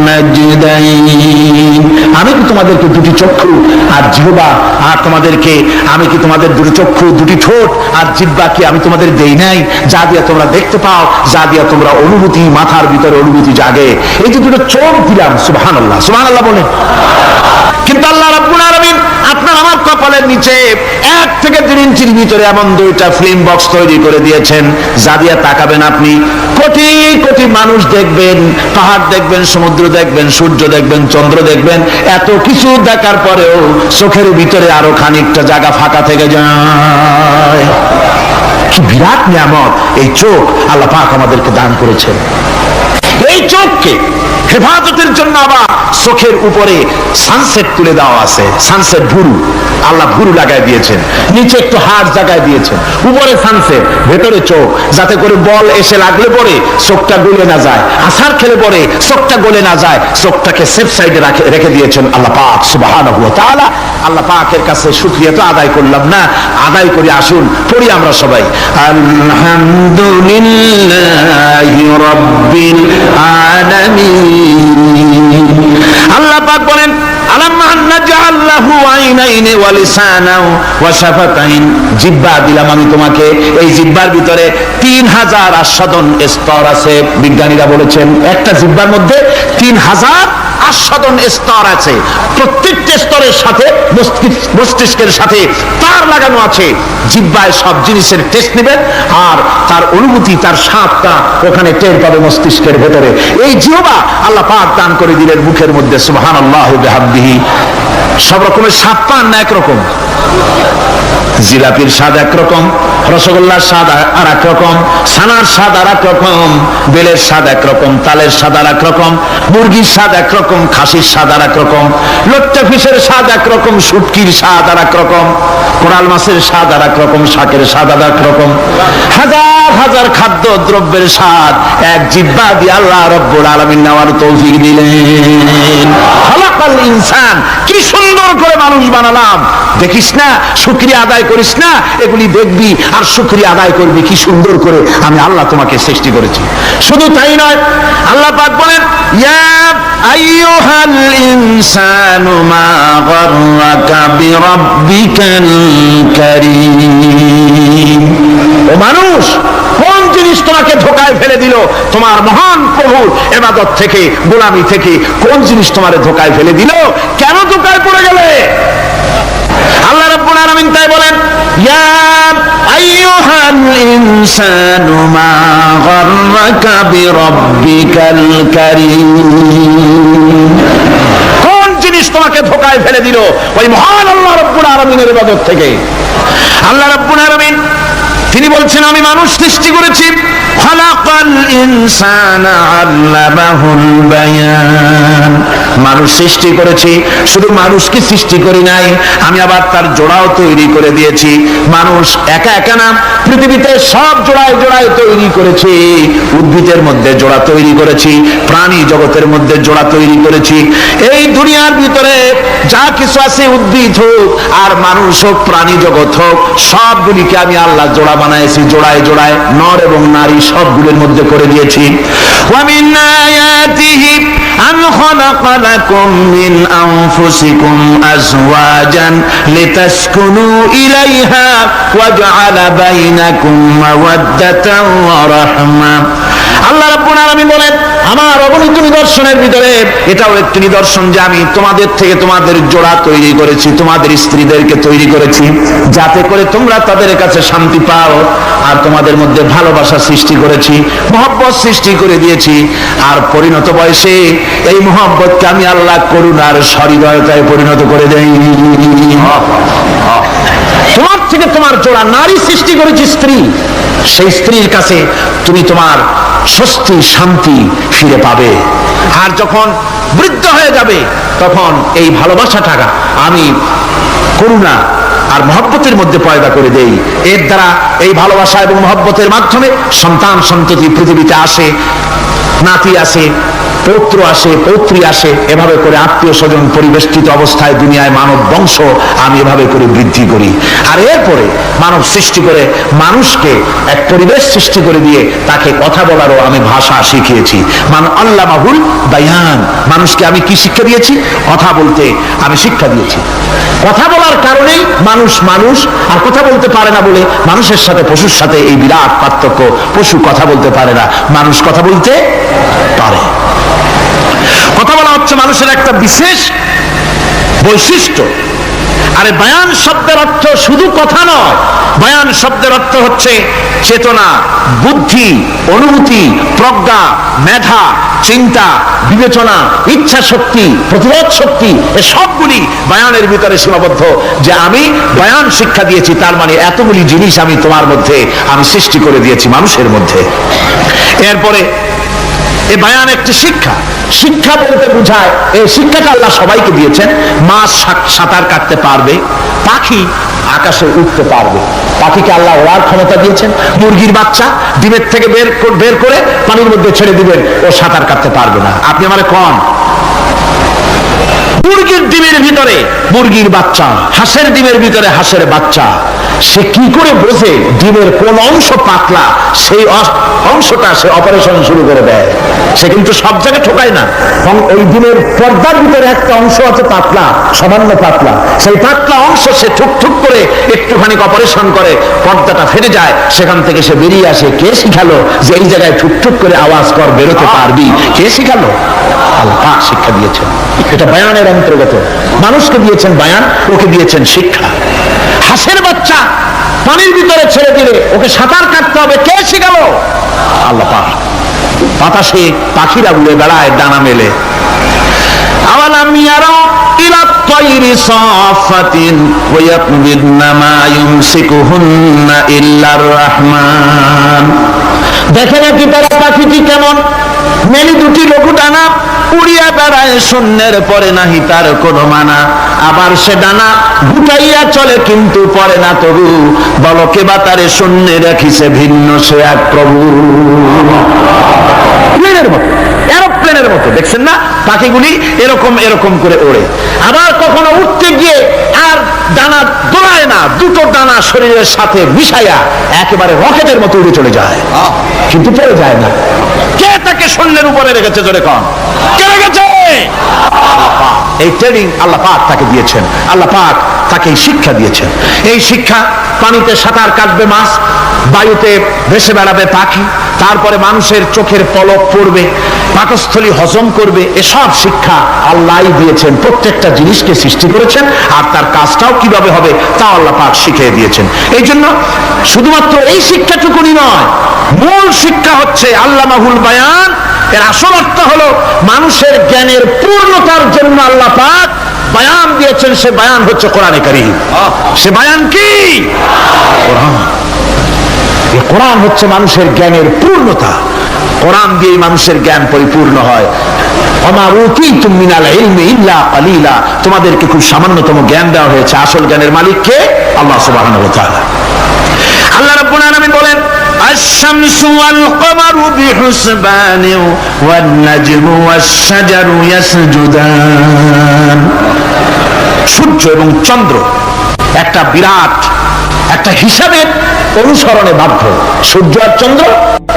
Speaker 3: নাজদাইন। আমি কি তোমাদেরকে দুটি চক্ষু আর জিহ্বা, আর তোমাদেরকে আমি কি তোমাদের দুটি চক্ষু, দুটি ঠোঁট আর জিহ্বা কি আমি তোমাদের দেই নাই, যা দিয়া তোমরা দেখতে পাও, যা দিয়া তোমরা অনুভূতি, মাথার ভিতরে অনুভূতি জাগে? এই যে দুটো চোখ দিলাম। সুবহানাল্লাহ, সুবহানাল্লাহ বলেন। কিন্তু আল্লাহ রাব্বুল আলামিন আপনার আমার কপালের নিচে 1 থেকে 3 ইঞ্চির ভিতরে এমন 2টা ফিল্ম বক্স তৈরি করে দিয়েছেন, যা দিয়ে তাকাবেন আপনি কোটি কোটি মানুষ দেখবেন, পাহাড় দেখবেন, সমুদ্র দেখবেন, সূর্য দেখবেন, চন্দ্র দেখবেন। এত কিছু দেখার পরেও চোখের ভিতরে আরো খানিকটা জায়গা ফাঁকা থেকে যায়। কি বিরাট নিয়ামত এই চোখ আল্লাহ পাক আমাদেরকে দান করেছেন। এই চোখকে হেফাজতের জন্য আবার চোখের উপরে সানসেট তুলে দেওয়া আছে, সানসেট ভুরু, আল্লাহ ভুরু লাগাই দিয়েছেন, নিচে একটু হাড় জায়গায় দিয়েছেন, উপরে সানসেট, ভেতরে চোখ, যাতে করে বল এসে লাগলে পরে চোখটা গলে না যায়, আছাড় খেলে পরে চোখটা গলে না যায়, চোখটাকে সেফ সাইডে রেখে দিয়েছেন আল্লাহ পাক সুবহানাহু ওয়া তাআলা। আল্লাহ পাকের কাছে শুকরিয়া তো আদায় করলাম না, আদায় করি, আসুন পড়ি আমরা সবাই, আলহামদুলিল্লাহি রাব্বিল আলামিন। আল্লাহ পাক বলেন, আলাম নাজআল লাহু আইনাইনি ওয়া লিসানান ওয়া শাফাতাইন। জিহ্বা দিলাম আমি তোমাকে, এই জিহ্বার ভিতরে 3000 আস্বাদন স্তর আছে। বিজ্ঞানীরা বলেছেন একটা জিহ্বার মধ্যে 3000 আস্বাদন স্তর আছে, প্রত্যেকটা স্তরের সাথে মস্তিষ্কের সাথে তার লাগানো আছে। জিহ্বায় সব জিনিসের টেস্ট নেবেন আর তার অনুভূতি, তার স্বাদটা ওখানে টের পাবে মস্তিষ্কের ভেতরে। এই জিহ্বা আল্লাহ পাক দান করে দিলেন মুখের মধ্যে, সুবহানাল্লাহি বিহামদিহি। সব রকমের স্বাদ পান না একরকম, জিলাপির স্বাদ একরকম, রসগোল্লার স্বাদ আর এক রকম, ছানার স্বাদ আর এক রকম, বেলের স্বাদ একরকম, তালের স্বাদ আর এক রকম, মুরগির স্বাদ একরকম, খাসির স্বাদ আর এক রকম, লট্টা ফিশের স্বাদ একরকম, শুটকির স্বাদ আর এক রকম, কোরাল মাছের স্বাদ আর এক রকম, শাকের স্বাদ আর এক রকম। হাজার হাজার খাদ্য দ্রব্যের স্বাদ এক জিহ্বা দিয়ে আল্লাহ রব্বুল আলামিন নেওয়ার তৌফিক দিলেন। খালাকাল ইনসান, কি সুন্দর করে মানুষ বানালাম। দেখিস না, শুকরিয়া আদায় করিস না, এগুলি দেখবি আর শুকরিয়া আদায় করবি কি সুন্দর করে আমি আল্লাহ তোমাকে সৃষ্টি করেছি। শুধু তাই নয়, আল্লাহ পাক বলেন, ইয়া আইয়ুহাল ইনসানু মা গাররাকা বিরাব্বিকাল কারীম। ও মানুষ, কোন জিনিস তোমাকে ধোঁকায় ফেলে দিল? তোমার মহান প্রভুর ইবাদত থেকে, গোলামি থেকে কোন জিনিস তোমারে ধোঁকায় ফেলে দিল? কেন ধোঁকায় পড়ে গেলে? আল্লাহ রাব্বুল আলামিন তাই বলেন, ইয়া আইয়ুহাল ইনসানু মা গাররাকা বিরাব্বিকাল কারীম। কোন জিনিস তোমাকে ধোঁকায় ফেলে দিল? ওই মহান আল্লাহ রাব্বুল আলামিনের ইবাদত থেকে। আল্লাহ রাব্বুল আলামিন তিনি বলছেন, আমি মানুষ সৃষ্টি করেছি, খালাকাল ইনসানা আল্লামাহুল বায়ান। মানুষ সৃষ্টি করেছি, শুধু মানুষকে সৃষ্টি করি নাই, আমি আবার তার জোড়াও তৈরি করে দিয়েছি। মানুষ একা একা না, পৃথিবীতে সব জোড়ায় জোড়ায় তৈরি করেছি। উদ্ভিদের মধ্যে জোড়া তৈরি করেছি, প্রাণী জগতের মধ্যে জোড়া তৈরি করেছি। এই দুনিয়ার ভিতরে যা কিছু আছে, উদ্ভিদ হোক আর মানুষ হোক, প্রাণী জগৎ হোক, সবগুলিকে আমি আল্লাহ জোড়া বানাইছি, জোড়ায় জোড়ায় নর এবং নারী সবগুলোর মধ্যে করে দিয়েছি। ওয়া মিন আয়াতিহি আন খালাকা লাকুম মিন আনফুসিকুম আজওয়াজান লিতাসকুনু ইলাইহা ওয়া জাআলা বাইনাকুম মাওয়াদ্দাতান ওয়া রাহমা। আল্লাহ রাব্বুল আলামিন বলেন, আমার অগণিত নিদর্শনের ভিতরে এটাও একটি নিদর্শন যে আমি তোমাদের থেকে তোমাদের জোড়া তৈরি করেছি, তোমাদের স্ত্রীদেরকে তৈরি করেছি, যাতে করে তোমরা তাদের কাছে শান্তি পাও। আর তোমাদের মধ্যে ভালোবাসা সৃষ্টি করেছি, মহব্বত সৃষ্টি করে দিয়েছি। আর পরিণত বয়সে এই মহব্বতকে আমি আল্লাহ করুণার সহৃদয়তায় পরিণত করে দেই। তোমার থেকে তোমার জোড়া নারী সৃষ্টি করেছি, স্ত্রী। সেই স্ত্রীর কাছে তুমি তোমার স্বস্তি, শান্তি ফিরে পাবে। আর যখন বৃদ্ধ হয়ে যাবে, তখন এই ভালোবাসাটা আমি করুণা আর মহব্বতের মধ্যে পয়দা করে দেই। এর দ্বারা এই ভালোবাসা এবং মহব্বতের মাধ্যমে সন্তান সন্ততি পৃথিবীতে আসে, নাতি আসে, পৌত্র আসে, পৌত্রী আসে। এভাবে করে আত্মীয় স্বজন পরিবেষ্টিত অবস্থায় দুনিয়ায় মানব বংশ আমি এভাবে করে বৃদ্ধি করি। আর এরপরে মানব সৃষ্টি করে মানুষকে এক পরিবেশ সৃষ্টি করে দিয়ে তাকে কথা বলারও আমি ভাষা শিখিয়েছি। আল্লামাহুল বায়ান। মানুষকে আমি কি শিক্ষা দিয়েছি? কথা বলতে আমি শিক্ষা দিয়েছি। কথা বলার কারণেই মানুষ মানুষ, আর কথা বলতে পারে না বলে মানুষের সাথে পশুর সাথে এই বিরাট পার্থক্য। পশু কথা বলতে পারে না, মানুষ কথা বলতে পারে। কথা বলা হচ্ছে মানুষের একটা বিশেষ বৈশিষ্ট্য। আরে বায়ান শব্দের অর্থ শুধু কথা নয়, বায়ান শব্দের অর্থ হচ্ছে চেতনা, বুদ্ধি, অনুভূতি, প্রজ্ঞা, মেধা, চিন্তা, বিবেচনা, ইচ্ছা শক্তি, প্রতিরোধ শক্তি, এ সবগুলি বায়ানের ভিতরে সীমাবদ্ধ। যে আমি বায়ান শিক্ষা দিয়েছি, তার মানে এতগুলি জিনিস আমি তোমার মধ্যে আমি সৃষ্টি করে দিয়েছি মানুষের মধ্যে। এরপরে এই বায়ান একটি শিক্ষা। শিক্ষা বলতে বোঝায়, এই শিক্ষাটা আল্লাহ সবাইকে দিয়েছেন। মাছ সাঁতার কাটতে পারবে, পাখি আকাশে উঠতে পারবে। পাখিকে আল্লাহ ওড়ার ক্ষমতা দিয়েছেন। মুরগির বাচ্চা ডিমের থেকে বের করে পানির মধ্যে ছেড়ে দিবেন, ও সাঁতার কাটতে পারবে না। আপনি আমারে কোন মুরগির ডিমের ভিতরে মুরগির বাচ্চা, হাঁসের ডিমের ভিতরে হাঁসের বাচ্চা, সে কি করে বোঝে ডিমের কোন অংশ পাতলা? সেই অংশটা সে অপারেশন শুরু করে দেয়। সে কিন্তু সব জায়গায় ঠোকায় না। ওই ডিমের পর্দার ভিতরে একটা অংশ আছে পাতলা, সামান্য পাতলা। সেই পাতলা অংশ সে ঠুক করে একটুখানি অপারেশন করে, পর্দাটা ফেটে যায়, সেখান থেকে সে বেরিয়ে আসে। কে শিখালো যে এই জায়গায় ঠুক করে আওয়াজ কর, বেরোতে পারবি? কে শিখালো? আল্লাহ পাক শিক্ষা দিয়েছেন। এটা বায়ানের অন্তর্গত। মানুষকে দিয়েছেন বায়ান, ওকে দিয়েছেন শিক্ষা। হাঁসের বাচ্চা পানির ভিতরে ছেড়ে দিলে ওকে সাঁতার কাটতে হবে, কে শিখালো? আল্লাহ পাক। বাতাসে পাখিরা উড়ে বেড়ায় ডানা মেলে। আওয়ালাম ইয়ারাউ ইলা তায়রি সাফাতিন ওয়া ইয়াকবিদনা মা ইউমসিকুহুন্না ইল্লার রাহমান। দেখে নাকি তারা পাখিটি কেমন? মেলি দুটি লঘু ডানা উড়িয়া বেড়ায়, শূন্যের পরে নাহি তার কোনো মানা। আবার সে ডানা গুটাইয়া চলে কিন্তু পরে না তবু, বলকে বা তারে শূন্যে রাখিছে ভিন্ন সে এক প্রভু। প্লেনের মতো, এরোপ্লেনের মতো, দেখছেন না পাখিগুলি এরকম এরকম করে ওড়ে। আবার কখনো উঠতে গিয়ে আর ডানা দোলায় না, দুটো ডানা শরীরের সাথে মিশাইয়া একেবারে রকেটের মতো উড়ে চলে যায়, কিন্তু পড়ে যায় না। কে তাকে শূন্যের উপরে রেখেছে? জোরে কন, কে রেখেছে? এই ট্রেনিং আল্লাহ পাক তাকে দিয়েছেন। আল্লাহ পাক তাকে এই শিক্ষা দিয়েছেন। এই শিক্ষা, পানিতে সাঁতার কাটবে মাছ, বায়ুতে ভেসে বেড়াবে পাখি, তারপরে মানুষের চোখের পলক পড়বে, পাকস্থলী হজম করবে, এসব শিক্ষা আল্লাহই দিয়েছেন। প্রত্যেকটা জিনিসকে সৃষ্টি করেছেন, আর তার কাজটাও কিভাবে হবে তা আল্লাহ পাক শিখিয়ে দিয়েছেন। এই জন্য শুধুমাত্র এই শিক্ষাটুকুনি নয়, মূল শিক্ষা হচ্ছে আল্লামাহুল বায়ান। এর আসল অর্থ হলো মানুষের জ্ঞানের পূর্ণতার জন্য আল্লাহ পাক বায়ান দিয়েছেন। সে বায়ান হচ্ছে কোরআনে কারীম। সে বায়ান কি? কোরআন। এই কোরআন হচ্ছে মানুষের জ্ঞানের পূর্ণতা। কোরআন দিয়ে মানুষের জ্ঞান পরিপূর্ণ হয়। ওমা উতীতুম মিনাল ইলমি ইল্লা কালিলা। তোমাদেরকে খুব সামান্যতম জ্ঞান দেওয়া হয়েছে। আসল জ্ঞানের মালিক কে? আল্লাহ সুবহানাহু ওয়া তাআলা। আল্লাহ রাব্বুল আলামিন বলেন, আশ-শামসু ওয়াল কমারু বিহুসবানিন ওয়ান নাজমু ওয়াশ-শাজারু ইয়াসজুদান। সূর্য এবং চন্দ্র একটা বিরাট একটা হিসাবের অনুসরণে বাধ্য। সূর্য আর চন্দ্র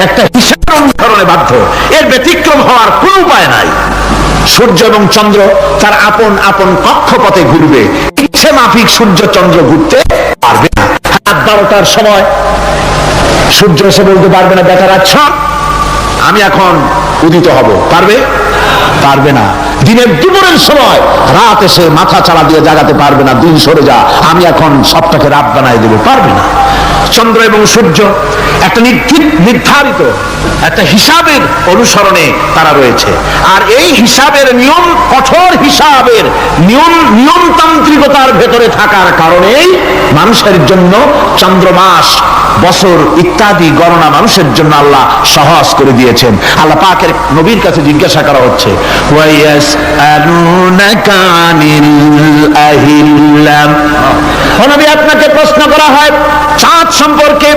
Speaker 3: একটা হিসাবের অনুসরণে বাধ্য, এর ব্যতিক্রম হওয়ার কোনো উপায় নাই। সূর্য এবং চন্দ্র তার আপন আপন কক্ষপথে ঘুরবে, ইচ্ছে মাফিক সূর্য চন্দ্র ঘুরতে পারবে না। রাত 12টার সময় সূর্য এসে বলতে পারবে না, বেটা রাত আমি এখন উদিত হব, পারবে? পারবে না। দিনের দুপুরের সময় রাত এসে মাথা চালা দিয়ে জাগাতে পারবে না, দিন সরে যা, আমি এখন সবটাকে রাত বানাই দেবো, পারবে না। চন্দ্র এবং সূর্য একটা নির্ধারিত একটা হিসাবের অনুসরণে তারা রয়েছে, আর এই হিসাবের নিয়ম, কঠোর হিসাবের নিয়মতান্ত্রিকতার ভেতরে থাকার কারণেই মানুষের জন্য চন্দ্র, মাস, বছর ইত্যাদি গণনা মানুষের জন্য আল্লাহ সহজ করে দিয়েছেন। আল্লাহ পাকের নবীর কাছে জিজ্ঞাসা করা হচ্ছে, ওয়ায়াসআলুনাকা আনিল আহিল্লাম। নবী, আপনাকে প্রশ্ন করা হয় চাঁদ সম্পর্কে।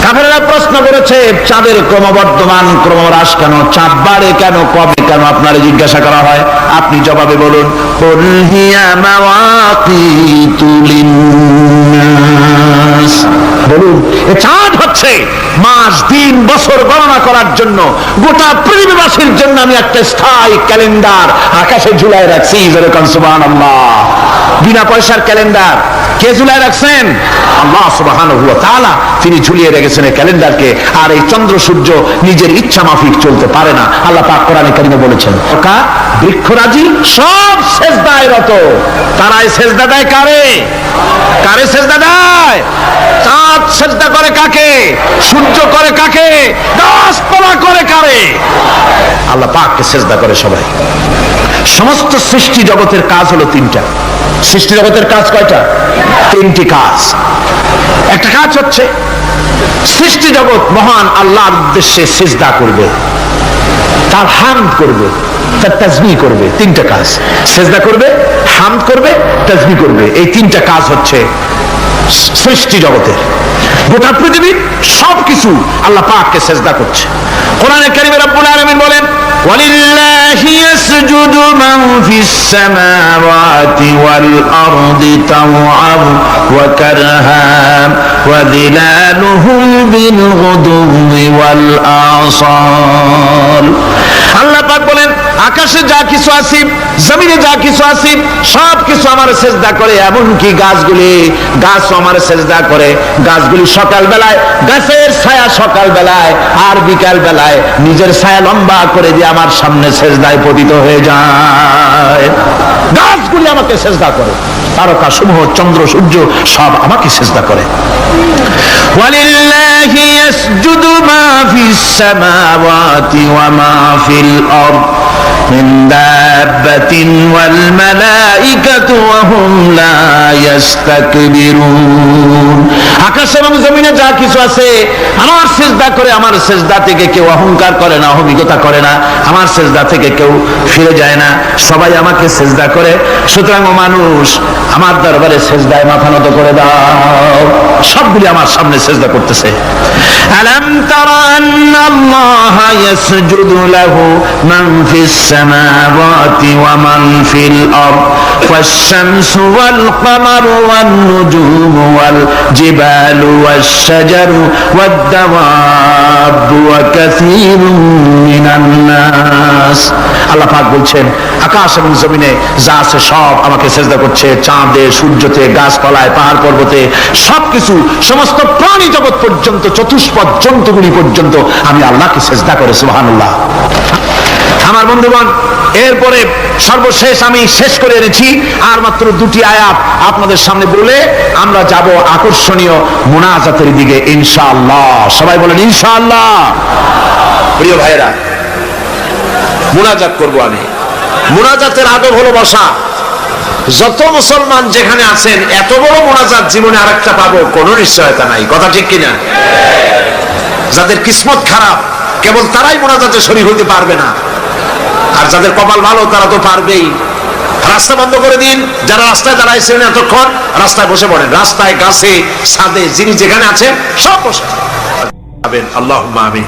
Speaker 3: কাফেররা প্রশ্ন করেছে, চাঁদের ক্রমবর্ধমান ক্রমহ্রাস কেন, চাঁদ বাড়ে কেন, কমে কেন, আপনারা জিজ্ঞাসা করা হয়। আপনি জবাবে বলুন, কুল হিয়া মাওয়াকিতু লিন্নাস। বলুন, এই চাঁদ হচ্ছে মাস, দিন, বছর গণনা করার জন্য, গোটা পৃথিবীবাসীর জন্য আমি একটা স্থায়ী ক্যালেন্ডার আকাশে ঝুলাই রাখছি। যেরকম সুবহানাল্লাহ, বিনা পয়সার ক্যালেন্ডার কে ঝুলাই রাখছেন? আল্লাহ সুবহানাহু ওয়া তাআলা। তিনি ঝুলিয়ে রেখেছেন এই ক্যালেন্ডারকে। আর এই চন্দ্র সূর্য নিজের ইচ্ছা মাফিক চলতে পারে না। আল্লাহ পাক কোরআনে কারিমে বলেছেন, বৃক্ষরাজি সব সেজদায় রত। তারাই সেজদা দেয় কারে? কারে সেজদা দেয়? চাঁদ সেজদা করে কাকে? সূর্য করে কাকে? গাছপালা করে কারে? আল্লাহ পাককে সেজদা করে সবাই। সমস্ত সৃষ্টি জগতের কাজ হলো তিনটা। সৃষ্টি জগতের কাজ কয়টা? তিনটি কাজ। একটা কাজ হচ্ছে সৃষ্টি জগৎ মহান আল্লাহর উদ্দেশ্যে সিজদা করবে, তার হামদ করবে, তার তাসবিহ করবে। তিনটা কাজ, সিজদা করবে, হামদ করবে, তাসবিহ করবে। এই তিনটা কাজ হচ্ছে সৃষ্টি জগতের। গোটা পৃথিবীর সবকিছু আল্লাহ পাককে সিজদা করছে। কোরআনে কারীমে রব্বুল আলামিন বলেন, ওয়ালিল্লাহি ইয়াসজুদু মান ফিস সামাওয়াতি ওয়াল আরদি তাওআন ওয়া কারহান ওয়া যিলালুহুম বিল গুদুওয়ি ওয়াল আসাল। আল্লাহ পাক বলেন,
Speaker 1: আকাশে যা কিছু আছে, জমিনে যা কিছু আছে, সব কিছু আমার সেজদা করে। এমনকি গাছও আমার সেজদা করে। গাছগুলি সকাল বেলায়, গাছের ছায়া সকাল বেলায় আর বিকাল বেলায় নিজের ছায়া লম্বা করে দিয়ে আমার সামনে সেজদায় পতিত হয়ে যায়। গাছগুলি আমাকে সেজদা করে, তারকা সমূহ, চন্দ্র সূর্য সব আমাকে সেজদা করে। ওয়ালিল্লাহি ইয়াসজুদু মা ফিস সামাওয়াতি ওয়া মা ফিল আরদ মিন দাব্বাতিন ওয়াল মালাইকাতু ওয়া হুম লা ইস্তাকবিরুন। আকাশ এবং জমিনে যা কিছু আছে আমার সেজদা করে। আমার সেজদা থেকে কেউ অহংকার করে না, অহমিকতা করে না। আমার সেজদা থেকে কেউ ফিরে যায় না, সবাই আমাকে সেজদা করে। সুতরাং ও মানুষ, আমার দরবারে সেজদায় মাথা নত করে দাও। সবগুলি আমার সামনে সেজদা করতেছে। আলাম তারা আন্নাল্লাহা ইয়াসজুদু লাহু মান ফিস সামাওয়াতি ওয়া মান ফিল আরদ ওয়াশ-শামসু ওয়াল কামারু ওয়ান নুজুমু ওয়াল জিবালু ওয়াশ-শাজারু ওয়াদ-দাওয়াবু ওয়া কাসীরুম মিনান নাস। আল্লাহ পাক বলছেন, আকাশ এবং জমিনে যা আছে সব আমাকে সেজদা করছে। চাঁদে, সূর্যতে, গাছপালায়, পাহাড় পর্বতে, সবকিছু, সমস্ত প্রাণী জগৎ পর্যন্ত, চতুষ্পদ জন্তুগুলি পর্যন্ত আমি আল্লাহকে সেজদা করে। সুবহানাল্লাহ। আমার বন্ধুগণ, এরপরে সর্বশেষ আমি শেষ করে এনেছি আর মাত্র দুটি আয়াত আপনাদের সামনে বলে আমরা যাব আকর্ষণীয় মুনাজাতের দিকে ইনশাআল্লাহ। সবাই বলেন ইনশাআল্লাহ। প্রিয় ভাইরা, মুনাজাত করব আমি। মুনাজাতের আদব হলো বসা। যত মুসলমান যেখানে আছেন, এত বড় মুনাজাত জীবনে আরেকটা পাবো কোনো নিশ্চয়তা নাই। কথা ঠিক কিনা? যাদের কিসমত খারাপ কেবল তারাই মুনাজাতে শরীক হতে পারবে না, আর যাদের কপাল ভালো তারা তো পারবেই। রাস্তা বন্ধ করে দিন, যারা রাস্তায় দাঁড়াইছিলেন এতক্ষণ রাস্তায় বসে পড়েন। রাস্তায়, গাছে, ছাদে, যিনি যেখানে আছেন সব বসে আমিন। আল্লাহুম্মা আমিন।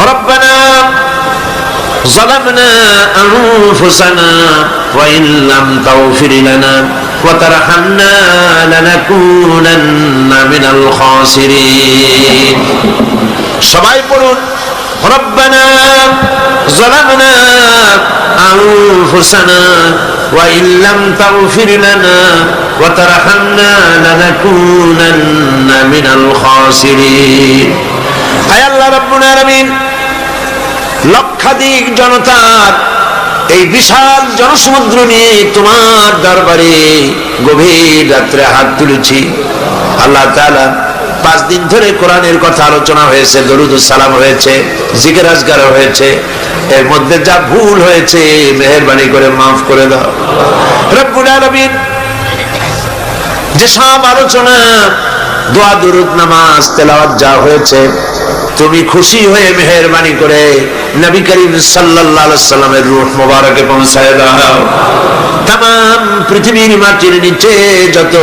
Speaker 1: রব্বানা ظلمنا أنفسنا وإن لم تغفر لنا وترحمنا لنكونن من الخاسرين। সবাই পড়ুন, ربنا ظلمنا أنفسنا وإن لم تغفر لنا وترحمنا لنكونن من الخاسرين। আয় আল্লাহ রাব্বুল আলামিন, লক্ষাধিক জনতার এই বিশাল জনসমুদ্র নিয়ে তোমার দরবারে গভীর রাত্রে হাত তুলেছি। আল্লাহ তাআলা 5 দিন ধরে কোরআনের কথা আলোচনা হয়েছে, দরুদ ও সালাম হয়েছে, জিকির আজকার হয়েছে। এর মধ্যে যা ভুল হয়েছে মেহেরবানি করে মাফ করে দাও রব্বুল আলামিন। যেসব আলোচনা, দোয়া, দরুদ, নামাজ, তেলাওয়াত যা হয়েছে, তুমি খুশি হয়ে মেহেরবানি করে নবী করিম সাল্লাল্লাহু আলাইহি সাল্লামের রূহ মোবারকে পৌঁছায় দাও। तमाम পৃথিবীর মাটির নিচে যত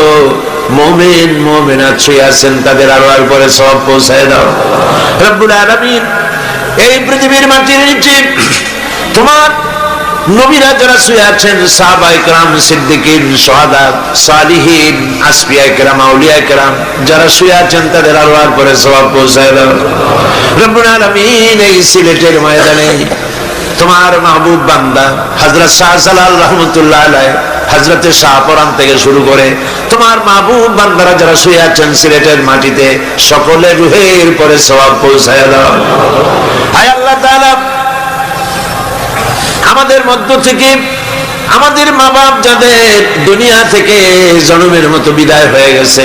Speaker 1: মুমিন মুমিনাত শুয়ে আছেন তাদের আরওয়ার পরে সওয়াব পৌঁছায় দাও রব্বুল আলামিন। এই পৃথিবীর মাটির নিচে তোমার নবীরা যারা শুয়ে আছেন, সাহাবায়ে কেরাম, সিদ্দিকিন, শুহাদা, সালিহিন, আসফিয়ায়ে কেরাম, আউলিয়ায়ে কেরাম যারা শুয়ে আছেন তাদের আরওয়ার পরে সওয়াব পৌঁছায় দাও রব্বুল আলামিন। এই সিলেটের ময়দানে তোমার মাহবুব বান্দা হযরত শাহজালাল রাহমাতুল্লাহ আলাইহি, হযরতে শাহপরান থেকে শুরু করে তোমার মাহবুব বান্দারা যারা শুয়ে আছেন সিলেটের মাটিতে, সকলের রূহের পরে সওয়াব পৌঁছায় দাও। আয় আল্লাহ তাআলা, আমাদের মধ্য থেকে আমাদের মা বাপ যাদের দুনিয়া থেকে জন্মের মতো বিদায় হয়ে গেছে,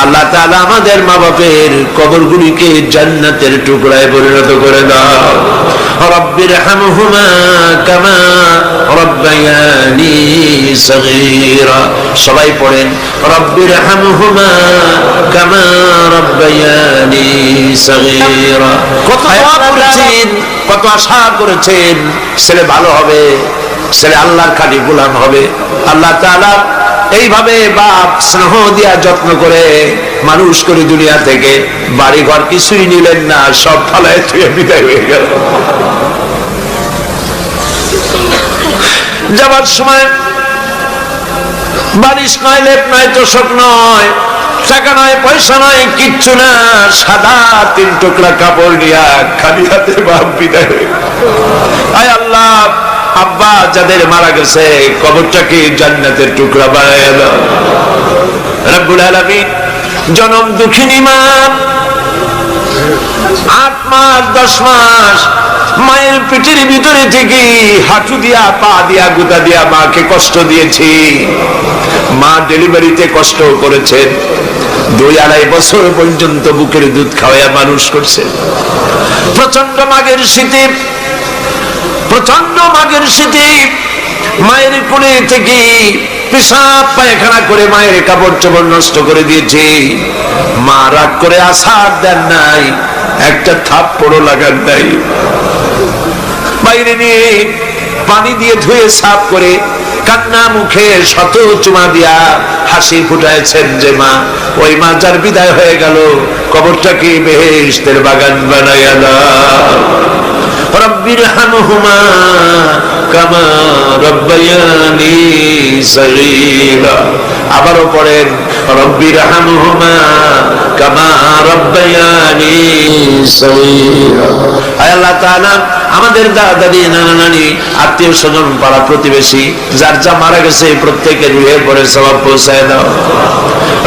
Speaker 1: আল্লাহ তাআলা আমাদের মা বাপের কবরগুলিকে জান্নাতের টুকরায় পরিণত করে দাও। রব্বির হামহুমা কামা রব্বায়ানি সগীরা। সবাই পড়েন, রব্বির হামহুমা কামা রব্বায়ানি সগীরা। কত দোয়া করেছেন, কত আশা করেছেন ছেলে ভালো হবে, ছেলে আল্লাহর খাঁটি গোলাম হবে। আল্লাহ তাআলা এইভাবে বাপ স্নেহ দিয়া যত্ন করে মানুষ করে দুনিয়া থেকে বাড়ি ঘর কিছুই নিলেন না, সব ফালায় থুয়ে বিদায় হয়ে গেল। যাবার সময় বালিশ নয়, লেপ নয়, তোষক নয়, টাকা নয়, পয়সা নয়, কিচ্ছু না, সাদা 3 টুকরা কাপড় নিয়া খালি হাতে বাপ বিদায় হয়ে গেল। আয় আল্লাহ, আব্বা যাদের মারা গেছে কবরটাকে জান্নাতের টুকরা বানায় দাও। রব্বুল আলামিন জনম দুঃখিনী মা, 8 মাস 10 মাস মায়ের পেটের ভিতরে থেকে হাঁটু দিয়া পা দিয়া গুদা দিয়া মাকে কষ্ট দিয়েছি। মা ডেলিভারিতে কষ্ট করেছেন, 2-2.5 বছর পর্যন্ত বুকের দুধ খাওয়াইয়া মানুষ করছে। প্রচন্ড মাঘের শীতে, প্রচন্ড মাঘের শীতে মায়ের কোলে থেকে পেশাব পায়খানা করে মায়ের কাপড় চোপড় নষ্ট করে দিয়েছে। মা রাগ করে আসার দেন নাই, একটা থাপ্পড়ও লাগান নাই। বাইরে নিয়ে পানি দিয়ে ধুয়ে সাফ করে কান্না মুখে শত চুমা দিয়া হাসি ফুটাইছেন যে মা, ওই মা যার বিদায় হয়ে গেল, কবরটাকে বেহেশতের বাগান বানাইয়া দাও। রব্বির হামহুমা কামা রব্বায়ানি সগীরা। আবারও পড়েন, রব্বির হামহুমা কামা রব্বায়ানি সগীরা। আয় আল্লাহ তাআলা, আমাদের দাদা-দাদি, নানা-নানি, আত্মীয়-স্বজন, পাড়া প্রতিবেশী যার যা মারা গেছে প্রত্যেকের রুহের পরে সওয়াব পৌঁছায় দাও।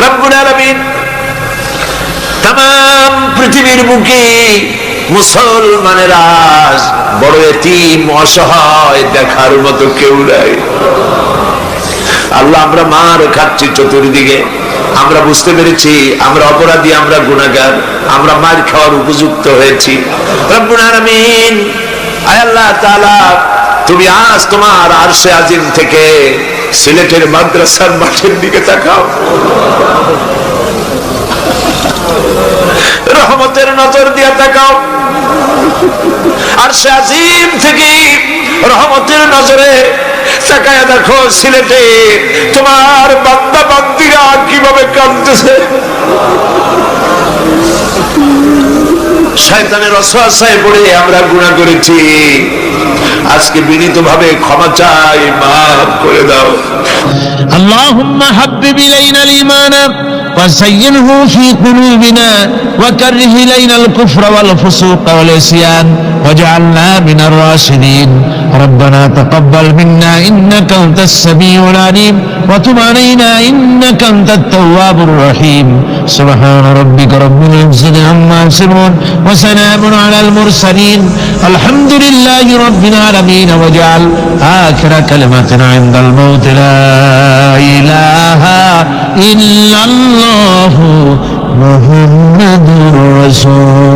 Speaker 1: রব্বুল আলামিন তাম পৃথিবীর বুকে মুসলমানেরা বড় এতিম, অসহায়, দেখার মতো কেউ নাই। আল্লাহ, আমরা মার খাচ্ছি চতুর্দিকে, আমরা বুঝতে পেরেছি আমরা অপরাধী, আমরা গুনাহগার, আমরা মার খাওয়ার উপযুক্ত হয়েছি। রব্বুল আলামিন, আয় আল্লাহ তাআলা, তুমি আজ তোমার আরশে আজিম থেকে সিলেটের মাদ্রাসার মাঠের দিকে তাকাও, রহমতের নজর দিয়া তাকাও। আরশে আজিম থেকে রহমতের নজরে তাকায়া দেখো সিলেটে তোমার বান্দা বান্দিরা কিভাবে কাঁদতেছে। শয়তানের ওয়াসওয়াসায় পড়ে আমরা গুনাহ করেছি, আজকে বিনীতভাবে ক্ষমা চাই, মাফ করে দাও।
Speaker 2: আল্লাহুম্মা হাব্বিব ইলাইনাল ঈমান وزينه في قلوبنا وكره إلينا الكفر والفسوق والعصيان واجعلنا من الراشدين. ربنا تقبل منا إنك أنت السميع العليم وتب علينا إنك أنت التواب الرحيم. سبحان ربك رب العزة عما يصفون وسلام على المرسلين الحمد لله رب العالمين. واجعل آخر كلمتنا عند الموت لا إله إلا الله محمد رسول